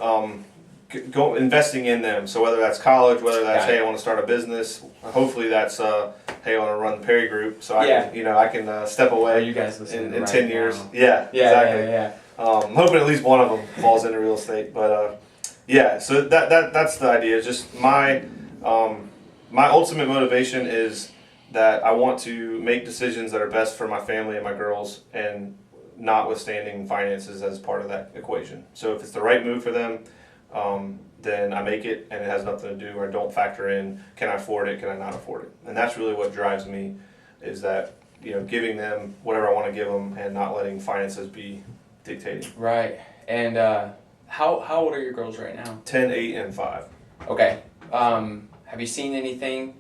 investing in them. So whether that's college, whether that's hey, I want to start a business. Hopefully that's hey, I want to run the Perry Group, so I can step away. You guys in 10 years. Now. Yeah, exactly. Yeah. I'm hoping at least one of them falls into real estate, but so that's the idea. Just my ultimate motivation is that I want to make decisions that are best for my family and my girls, and notwithstanding finances as part of that equation. So if it's the right move for them, then I make it, and it has nothing to do, or don't factor in, can I afford it, can I not afford it? And that's really what drives me, is that giving them whatever I want to give them and not letting finances be dictating. Right. And how old are your girls right now? 10, 8, and 5. Okay. Have you seen anything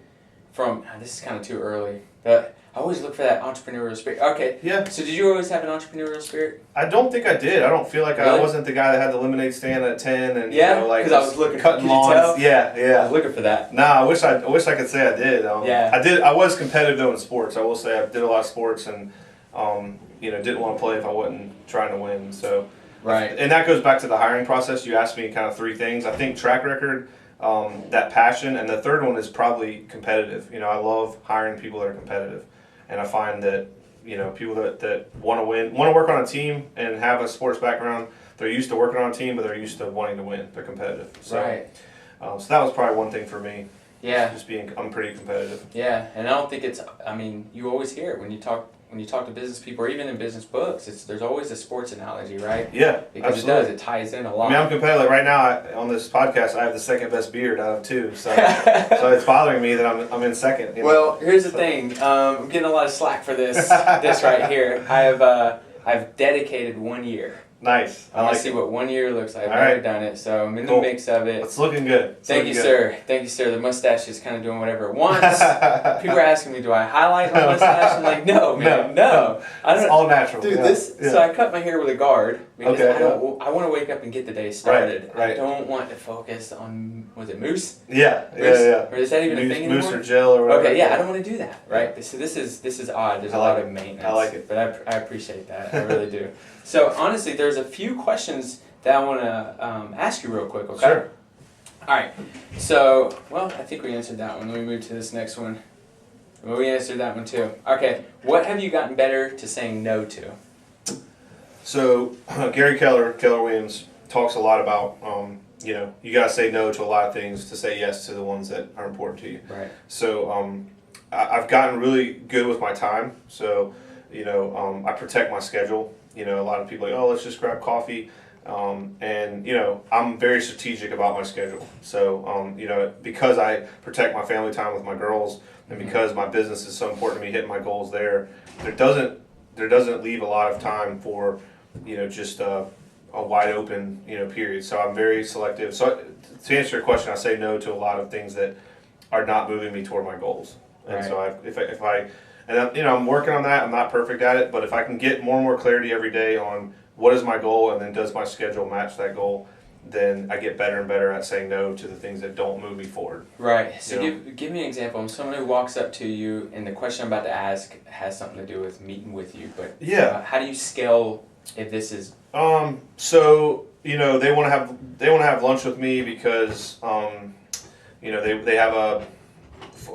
from, this is kind of too early, but I always look for that entrepreneurial spirit. Okay. Yeah. So did you always have an entrepreneurial spirit? I don't think I did. I don't feel like really? I wasn't the guy that had the lemonade stand at 10 and because I was looking cutting lawns. Yeah. I was looking for that. Nah, I wish I could say I did. I did. I was competitive though in sports. I will say I did a lot of sports, and didn't want to play if I wasn't trying to win. So right. And that goes back to the hiring process. You asked me kind of 3 things. I think track record, that passion, and the third one is probably competitive. I love hiring people that are competitive. And I find that, people that want to win, want to work on a team and have a sports background, they're used to working on a team, but they're used to wanting to win. They're competitive. So, right. So that was probably one thing for me. Yeah. Just I'm pretty competitive. Yeah, and I don't think you always hear it when you talk to business people, or even in business books. There's always a sports analogy, right? Yeah, because absolutely. it ties in a lot. I mean, I'm competitive. Right now, on this podcast, I have the second best beard out of 2, so so it's bothering me that I'm in second. Well, here's the thing. I'm getting a lot of slack for this right here. I've dedicated 1 year. Nice. I want to see what 1 year looks like. I've never done it, so I'm in the mix of it. It's looking good. Thank you, sir. The mustache is kind of doing whatever it wants. People are asking me, do I highlight my mustache? I'm like, no, man, no. It's all natural. Dude, so I cut my hair with a guard because I want to wake up and get the day started. Right. I don't want to focus on, was it mousse? Yeah. Or is that even a thing anymore? Mousse or gel or whatever. Okay, I don't want to do that, right? So this is odd. There's a lot of maintenance. I like it. But I appreciate that. I really do. So honestly, there's a few questions that I want to ask you real quick, okay? Sure. All right. So, I think we answered that one. Let me move to this next one. Well, we answered that one too. Okay. What have you gotten better to saying no to? So, Keller Williams talks a lot about, you got to say no to a lot of things to say yes to the ones that are important to you. Right. So, I've gotten really good with my time. So, I protect my schedule. A lot of people are like, oh, let's just grab coffee. And I'm very strategic about my schedule. So, because I protect my family time with my girls, and because my business is so important to me hitting my goals there doesn't leave a lot of time for, just a wide open, period. So I'm very selective. So to answer your question, I say no to a lot of things that are not moving me toward my goals. And right. So if I I'm working on that. I'm not perfect at it, but if I can get more and more clarity every day on what is my goal, and then does my schedule match that goal, then I get better and better at saying no to the things that don't move me forward. Right. So give me an example of someone who walks up to you, and the question I'm about to ask has something to do with meeting with you. But how do you scale if this is? So they want to have lunch with me because they have a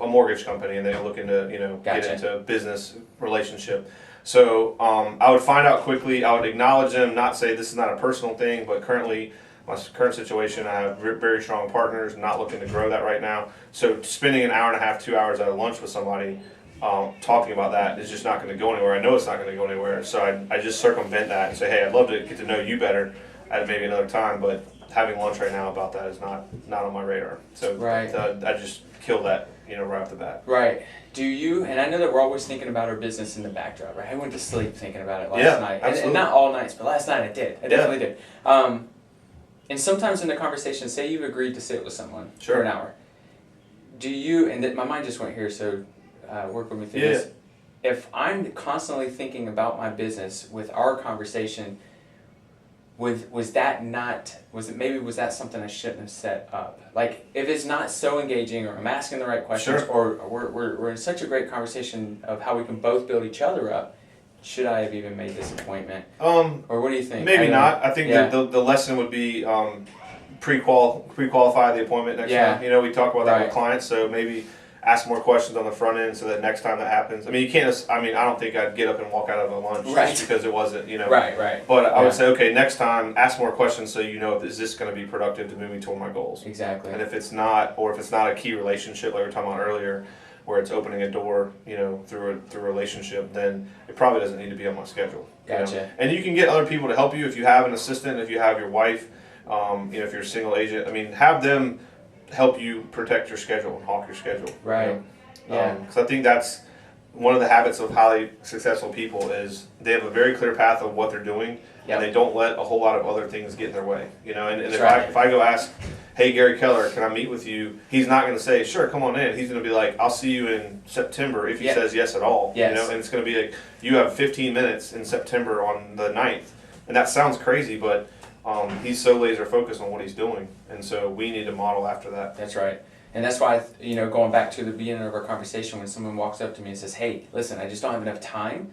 mortgage company and they're looking to Gotcha. get into a business relationship. So I would find out quickly. I would acknowledge them, not say this is not a personal thing, but currently my current situation, I have very strong partners. Not looking to grow that right now. So spending an hour and a half, 2 hours at a lunch with somebody talking about that is just not going to go anywhere. I know it's not going to go anywhere. So I just circumvent that and say, hey, I'd love to get to know you better at maybe another time, but having lunch right now about that is not on my radar. So right. I just kill that right off the bat. Right. Do you, and I know that we're always thinking about our business in the backdrop, right? I went to sleep thinking about it last night. And not all nights, but last night I did. I definitely did. And sometimes in the conversation, say you've agreed to sit with someone for an hour. Do you, and my mind just went here, so work with me through this. If I'm constantly thinking about my business with our conversation, was that something I shouldn't have set up? Like, if it's not so engaging, or I'm asking the right questions, or we're in such a great conversation of how we can both build each other up, should I have even made this appointment? Or what do you think? Maybe not. I think the lesson would be pre-qualify the appointment next time. We talk about that with clients, so maybe ask more questions on the front end so that next time that happens. I mean, you can't. I don't think I'd get up and walk out of a lunch just because it wasn't. Right. But I would say, okay, next time, ask more questions so is this going to be productive to move me toward my goals? Exactly. And if it's not, or if it's not a key relationship like we were talking about earlier, where it's opening a door, through a relationship, then it probably doesn't need to be on my schedule. Gotcha. And you can get other people to help you if you have an assistant, if you have your wife, if you're a single agent. I mean, have them help you protect your schedule and hawk your schedule. Right. Because I think that's one of the habits of highly successful people is they have a very clear path of what they're doing, and they don't let a whole lot of other things get in their way. And if I go ask, hey, Gary Keller, can I meet with you? He's not going to say, sure, come on in. He's going to be like, I'll see you in September, if he says yes at all. And it's going to be like, you have 15 minutes in September on the 9th. And that sounds crazy, but he's so laser focused on what he's doing. And so we need to model after that. That's right. And that's why, going back to the beginning of our conversation, when someone walks up to me and says, hey, listen, I just don't have enough time,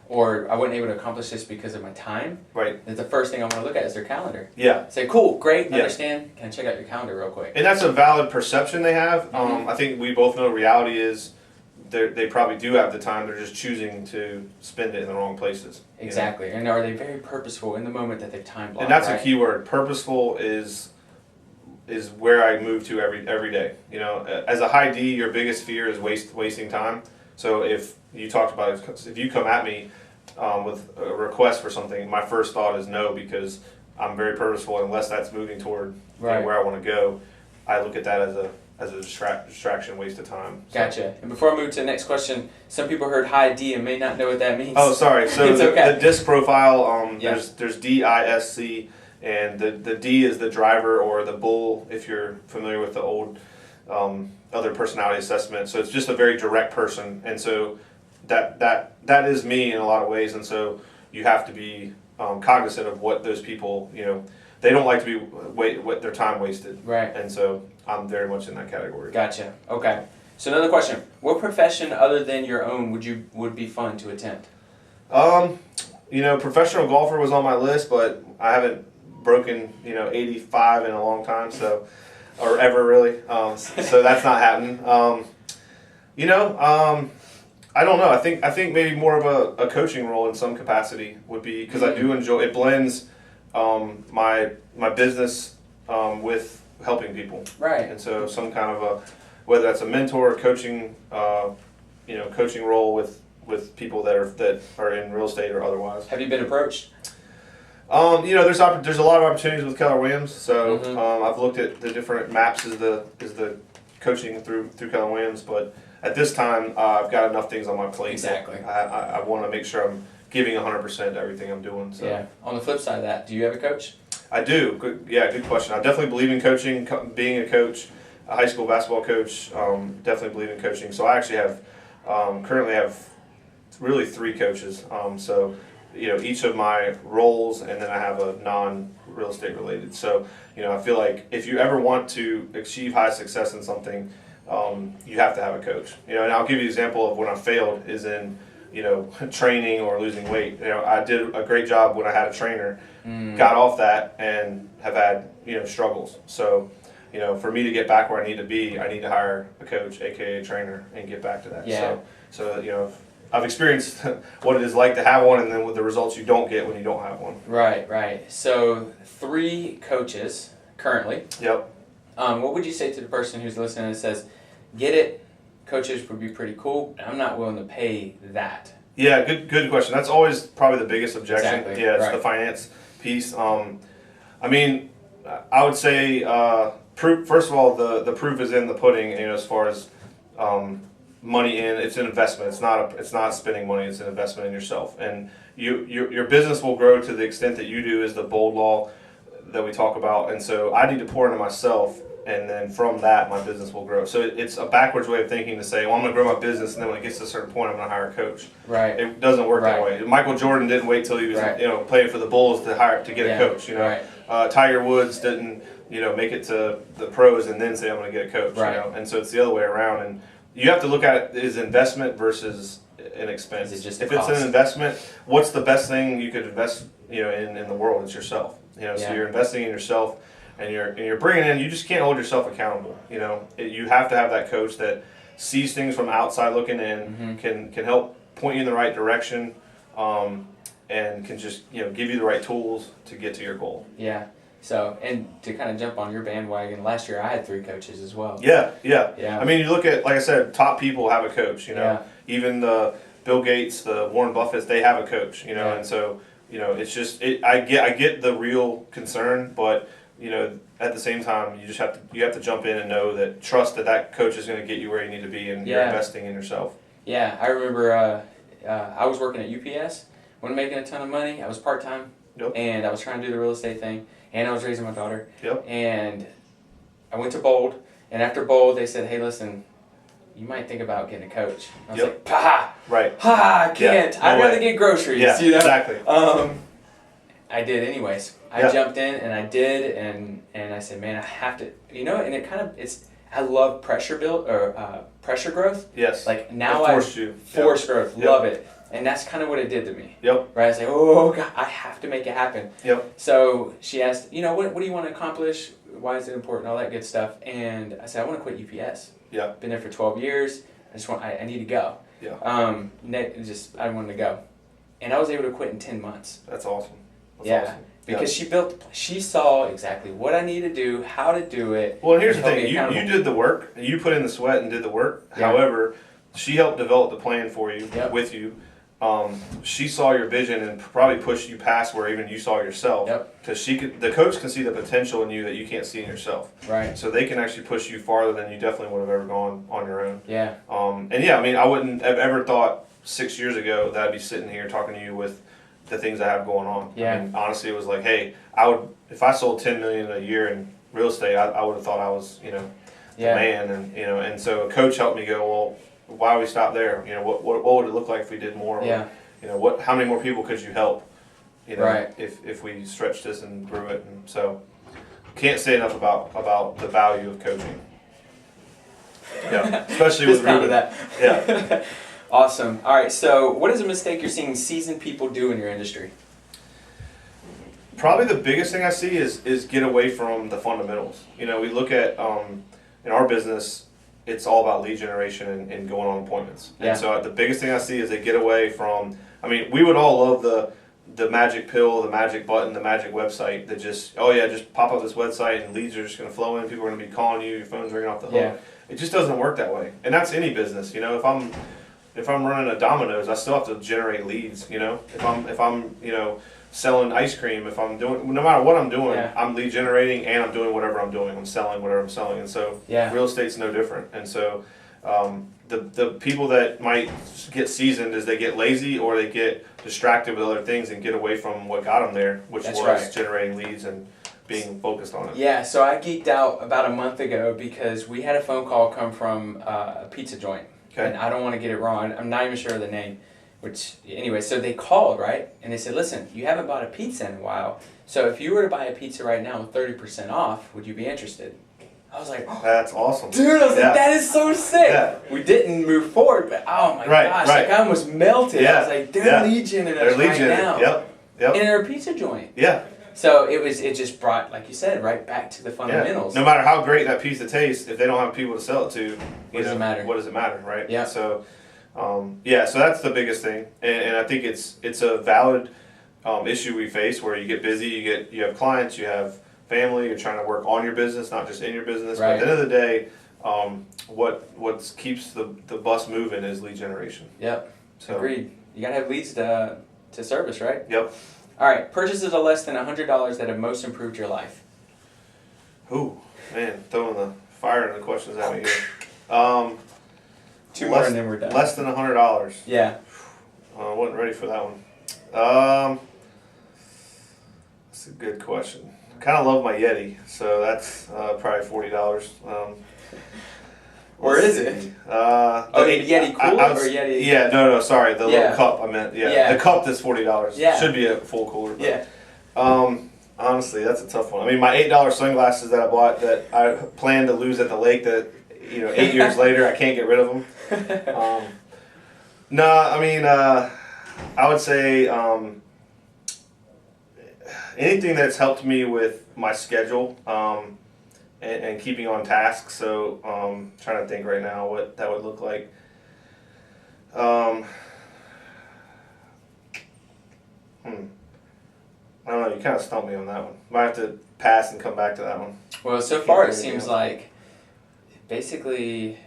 or I wasn't able to accomplish this because of my time, right? The first thing I want to look at is their calendar. Yeah. Say, cool, great, understand, can I check out your calendar real quick? And that's a valid perception they have. I think we both know reality is they probably do have the time, they're just choosing to spend it in the wrong places. Exactly. And are they very purposeful in the moment that they've time blocked? And that's a key word. Purposeful is where I move to every day. As a high D, your biggest fear is wasting time. So if you talked about it, if you come at me with a request for something, my first thought is no, because I'm very purposeful. Unless that's moving toward where I want to go, I look at that as a distraction, waste of time. So. Gotcha. And before I move to the next question, some people heard high D and may not know what that means. Oh, sorry. So the disc profile, there's DISC. And the D is the driver or the bull, if you're familiar with the old other personality assessment. So it's just a very direct person, and so that is me in a lot of ways. And so you have to be cognizant of what those people, they don't like to be their time wasted. Right. And so I'm very much in that category. Gotcha. Okay. So another question: what profession other than your own would be fun to attempt? Professional golfer was on my list, but I haven't broken 85 in a long time, or ever really, so that's not happening. I don't know. I think maybe more of a coaching role in some capacity would be, because I do enjoy it. Blends my business with helping people, right? And so some kind of whether that's a mentor or coaching coaching role with people that are in real estate or otherwise. Have you been approached? There's a lot of opportunities with Keller Williams. So I've looked at the different maps as the coaching through Keller Williams, but at this time I've got enough things on my plate. Exactly. I want to make sure I'm giving 100% to everything I'm doing. So. Yeah. On the flip side of that, do you have a coach? I do. Good question. I definitely believe in coaching. Being a coach, a high school basketball coach, definitely believe in coaching. So I actually have currently have really 3 coaches. So. Each of my roles, and then I have a non-real estate related. So, I feel like if you ever want to achieve high success in something, you have to have a coach. And I'll give you an example of when I failed is in training or losing weight. I did a great job when I had a trainer, got off that and have had, struggles. So, for me to get back where I need to be, I need to hire a coach, aka a trainer, and get back to that. Yeah. So I've experienced what it is like to have one, and then with the results you don't get when you don't have one. Right. So 3 coaches currently. Yep. What would you say to the person who's listening and says, get it, coaches would be pretty cool, but I'm not willing to pay that? Yeah, good question. That's always probably the biggest objection. Exactly. Yeah, it's right. the finance piece. I would say, first of all, the proof is in the pudding. As far as money in, it's an investment. It's not spending money. It's an investment in yourself, and your business will grow to the extent that you do. Is the bold law that we talk about, and so I need to pour into myself, and then from that my business will grow. So it's a backwards way of thinking to say, well, I'm going to grow my business, and then when it gets to a certain point, I'm going to hire a coach. Right. It doesn't work that way. Michael Jordan didn't wait till he was playing for the Bulls to get a coach. Right. Tiger Woods didn't make it to the pros and then say I'm going to get a coach. Right. And so it's the other way around, and you have to look at it as investment versus an expense. It's if it's an investment, what's the best thing you could invest in the world? It's yourself. So you're investing in yourself, and you're bringing in. You just can't hold yourself accountable. You have to have that coach that sees things from outside looking in, can help point you in the right direction, and can just give you the right tools to get to your goal. Yeah. So, and to kind of jump on your bandwagon, last year I had 3 coaches as well. Yeah. Yeah. I mean, you look at, like I said, top people have a coach. Even the Bill Gates, the Warren Buffetts, they have a coach. And so. It's just I get the real concern, but at the same time you have to jump in and trust that coach is going to get you where you need to be, and you're investing in yourself. Yeah, I remember I was working at UPS, wasn't making a ton of money. I was part-time, and I was trying to do the real estate thing, and I was raising my daughter. And I went to Bold, and after Bold they said, hey, listen, you might think about getting a coach. I was like, I can't. I'd rather get groceries. Yeah, exactly. I did anyways. I jumped in and I did, and I said, man, I have to, and it kind of, I love pressure growth. Yes. Like now force growth, love it. And that's kind of what it did to me. Yep. Right? I was like, oh God, I have to make it happen. Yep. So she asked, what do you want to accomplish? Why is it important? All that good stuff. And I said, I want to quit UPS. Yeah. Been there for 12 years. I need to go. Yeah. I wanted to go. And I was able to quit in 10 months. That's awesome. Awesome. Because she saw exactly what I need to do, how to do it. Well, and here's the thing. You did the work. You put in the sweat and did the work. Yeah. However, she helped develop the plan for you, with you. She saw your vision and probably pushed you past where even you saw yourself. Because the coach can see the potential in you that you can't see in yourself. Right. So they can actually push you farther than you definitely would have ever gone on your own. Yeah. I wouldn't have ever thought 6 years ago that I'd be sitting here talking to you with the things I have going on. Yeah. I mean, honestly, it was like, hey, if I sold $10 million a year in real estate, I would have thought I was, the man, and so a coach helped me go, well, why would we stop there? What would it look like if we did more? Yeah. How many more people could you help? Right. If we stretched this and grew it, and so can't say enough about the value of coaching. Yeah, especially with Ruben. That. Yeah. Awesome. All right. So, what is a mistake you're seeing seasoned people do in your industry? Probably the biggest thing I see is get away from the fundamentals. We look at in our business, it's all about lead generation and going on appointments. Yeah. And so the biggest thing I see is they get away from. I mean, we would all love the magic pill, the magic button, the magic website that just pop up this website and leads are just going to flow in. People are going to be calling you. Your phone's ringing off the hook. Yeah. It just doesn't work that way, and that's any business. If I'm running a Domino's, I still have to generate leads. If I'm selling ice cream, if I'm doing, no matter what I'm doing, I'm lead generating and I'm doing whatever I'm doing. I'm selling whatever I'm selling, and so real estate's no different. And so the people that might get seasoned is they get lazy or they get distracted with other things and get away from what got them there, which was generating leads and being focused on it. Yeah, so I geeked out about a month ago because we had a phone call come from a pizza joint. Okay. And I don't want to get it wrong. I'm not even sure of the name. So they called, right? And they said, listen, you haven't bought a pizza in a while. So if you were to buy a pizza right now with 30% off, would you be interested? I was like, oh, that's awesome. Dude, I was like, that is so sick. Yeah. We didn't move forward, but oh my gosh, like I almost melted. I was like, they're Legion in us right now. Yep. And they're a pizza joint. Yeah. So it just brought, like you said, right back to the fundamentals. No matter how great that pizza tastes, if they don't have people to sell it to, what does it matter? What does it matter, right? Yeah. So, so that's the biggest thing, and I think it's a valid issue we face where you get busy, you have clients, you have family, you're trying to work on your business, not just in your business. Right. But at the end of the day, what keeps the bus moving is lead generation. Yep. So. Agreed. You gotta have leads to service, right? Yep. All right. Purchases of less than $100 that have most improved your life. Ooh, man, throwing the fire in the questions at me here. Two more and then we're done. Less than $100. Yeah. I wasn't ready for that one. That's a good question. I kind of love my Yeti, so that's probably $40. Where is it? Yeti cooler or Yeti? Yeah, no, sorry, the little cup I meant. Yeah, the cup that's $40. Yeah. Should be a full cooler. But, yeah. Honestly, that's a tough one. I mean, my $8 sunglasses that I bought that I plan to lose at the lake that 8 years later I can't get rid of them. I mean, I would say anything that's helped me with my schedule and keeping on task. So trying to think right now what that would look like. I don't know, you kind of stumped me on that one. Might have to pass and come back to that one. Well, so far it seems like basically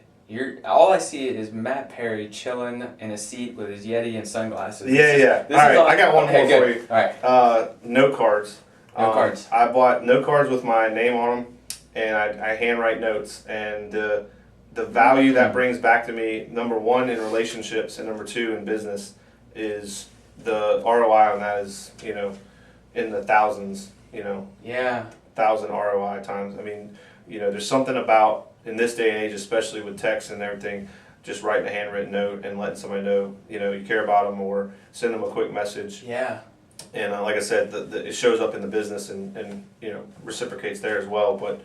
all I see is Matt Perry chilling in a seat with his Yeti and sunglasses. Yeah. All right, I got one more for you. All right. Note cards. Note cards. I bought note cards with my name on them, and I handwrite notes. And the value that brings back to me, number one in relationships, and number two in business, is the ROI on that is in the thousands. Yeah. 1,000 ROI times. I mean, there's something about in this day and age, especially with text and everything, just writing a handwritten note and letting somebody know you care about them, or send them a quick message. Yeah. And like I said, it shows up in the business and reciprocates there as well. But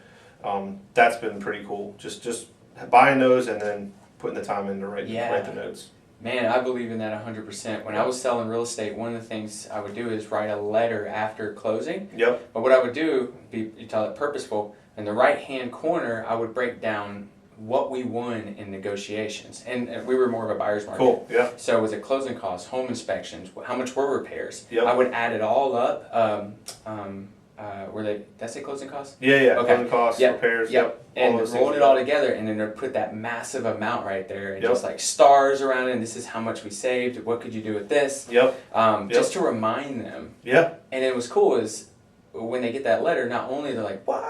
that's been pretty cool. Just buying those and then putting the time in to write the notes. Man, I believe in that 100%. When I was selling real estate, one of the things I would do is write a letter after closing. Yep. But what I would do, you tell it purposeful, in the right-hand corner, I would break down what we won in negotiations. And we were more of a buyer's market. Cool, yeah. So was it closing costs, home inspections, how much were repairs? Yep. I would add it all up. Did I say closing costs? Yeah. Okay. Closing costs, repairs, And rolling it all together, and then put that massive amount right there, and just like stars around it, and this is how much we saved, what could you do with this? Just to remind them. Yeah. And it was cool is when they get that letter, not only they're like, what?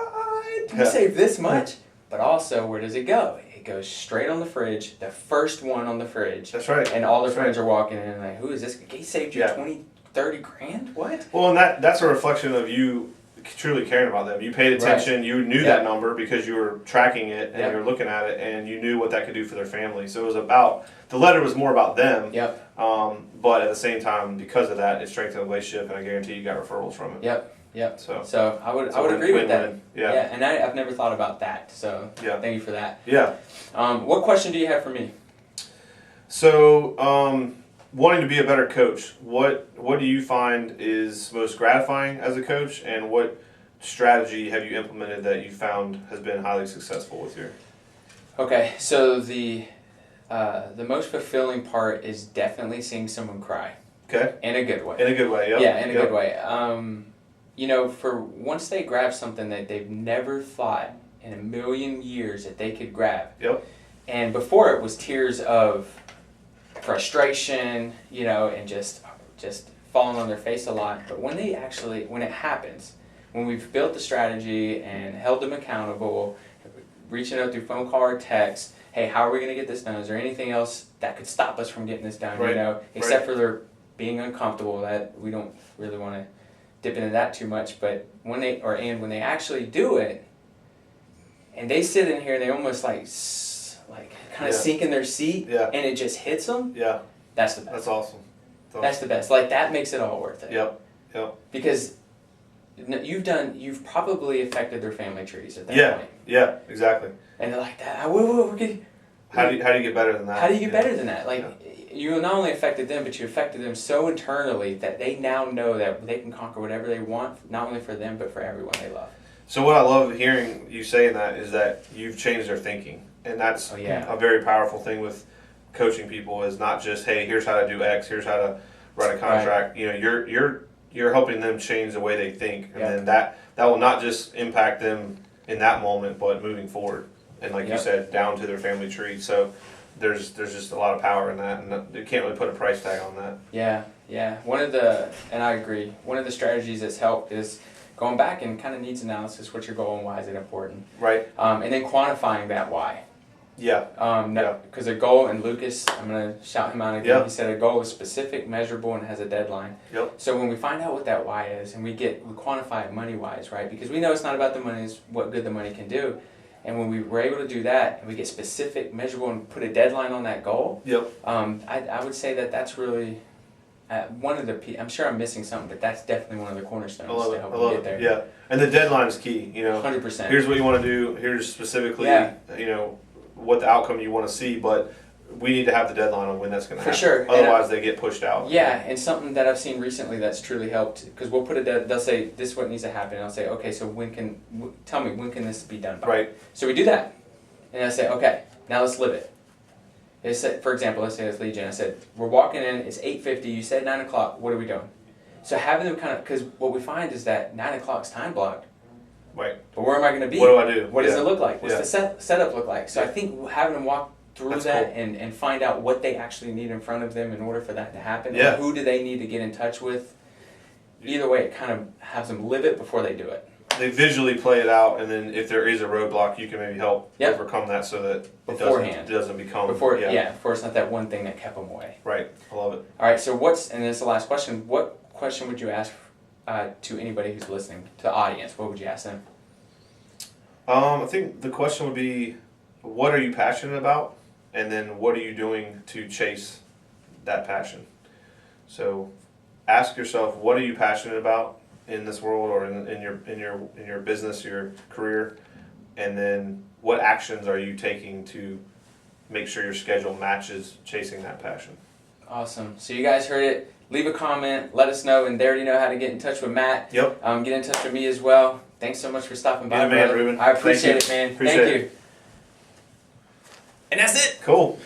You saved this much? But also, where does it go? It goes straight on the fridge, the first one on the fridge. That's right. And all their friends are walking in and like, who is this? He saved you 20, 30 grand? What? Well, and that's a reflection of you truly caring about them. You paid attention, you knew that number because you were tracking it and you were looking at it, and you knew what that could do for their family. So it was the letter was more about them. But at the same time, because of that, it strengthened the relationship, and I guarantee you got referrals from it. Yep. So I would So agree with that. Yeah. And I've never thought about that. So thank you for that. Yeah. What question do you have for me? So wanting to be a better coach, what do you find is most gratifying as a coach, and what strategy have you implemented that you found has been highly successful with your? Okay, so the most fulfilling part is definitely seeing someone cry. Okay. In a good way. In a good way, Yeah, in a good way. For once they grab something that they've never thought in a million years that they could grab. And before it was tears of frustration, and just falling on their face a lot. But when it happens, when we've built the strategy and held them accountable, reaching out through phone call or text, hey, how are we going to get this done? Is there anything else that could stop us from getting this done? Except for their being uncomfortable, that we don't really want to dip into that too much. But when they actually do it, and they sit in here and they almost like kind of sink in their seat, and it just hits them. That's the best. That's awesome. That's the best. Like, that makes it all worth it. Yep. Because you've probably affected their family trees at that point. Yeah, exactly. And they're like, that. We're getting. How do you get better than that? How do you get better than that? Like, you not only affected them, but you affected them so internally that they now know that they can conquer whatever they want, not only for them, but for everyone they love. So what I love hearing you saying that is that you've changed their thinking. And that's a very powerful thing with coaching people, is not just, hey, here's how to do X, here's how to write a contract. Right. You know, you're helping them change the way they think. And then that will not just impact them in that moment, but moving forward. And like you said, down to their family tree. So there's just a lot of power in that, and you can't really put a price tag on that. Yeah. And I agree, one of the strategies that's helped is going back and kind of needs analysis. What's your goal and why is it important? Right. And then quantifying that why. Yeah. Because a goal, and Lucas, I'm going to shout him out again, he said a goal is specific, measurable, and has a deadline. Yep. So when we find out what that why is, and we quantify it money-wise, right? Because we know it's not about the money, it's what good the money can do. And when we were able to do that, and we get specific, measurable, and put a deadline on that goal, I would say that that's really one of the, I'm sure I'm missing something, but that's definitely one of the cornerstones to help you get there. Yeah, and the deadline is key, 100%. Here's what you want to do, here's specifically, what the outcome you want to see, but we need to have the deadline on when that's going to happen. For sure. Otherwise, they get pushed out. Yeah, and something that I've seen recently that's truly helped, because we'll put they'll say, this is what needs to happen, and I'll say, okay, so tell me, when can this be done by? Right. So we do that, and I say, okay, now let's live it. For example, let's say it's Legion. I said, we're walking in, it's 8:50, you said 9 o'clock, what are we doing? So having them because what we find is that 9 o'clock's time blocked. Right. But where am I going to be? What do I do? What does it look like? What's the setup look like? So I think having them walk through that and find out what they actually need in front of them in order for that to happen. Yeah. Who do they need to get in touch with? Either way, it kind of has them live it before they do it. They visually play it out, and then if there is a roadblock, you can maybe help overcome that so that it doesn't become... Before it's not that one thing that kept them away. Right. I love it. All right, so and this is the last question, what question would you ask to anybody who's listening, to the audience? What would you ask them? I think the question would be, what are you passionate about? And then what are you doing to chase that passion? So ask yourself, what are you passionate about in this world, or in your business, your career? And then what actions are you taking to make sure your schedule matches chasing that passion? Awesome. So you guys heard it. Leave a comment, let us know, and they already know how to get in touch with Matt. Yep. Get in touch with me as well. Thanks so much for stopping by, man, Ruben. I appreciate it, man. Thank you. And that's it. Cool.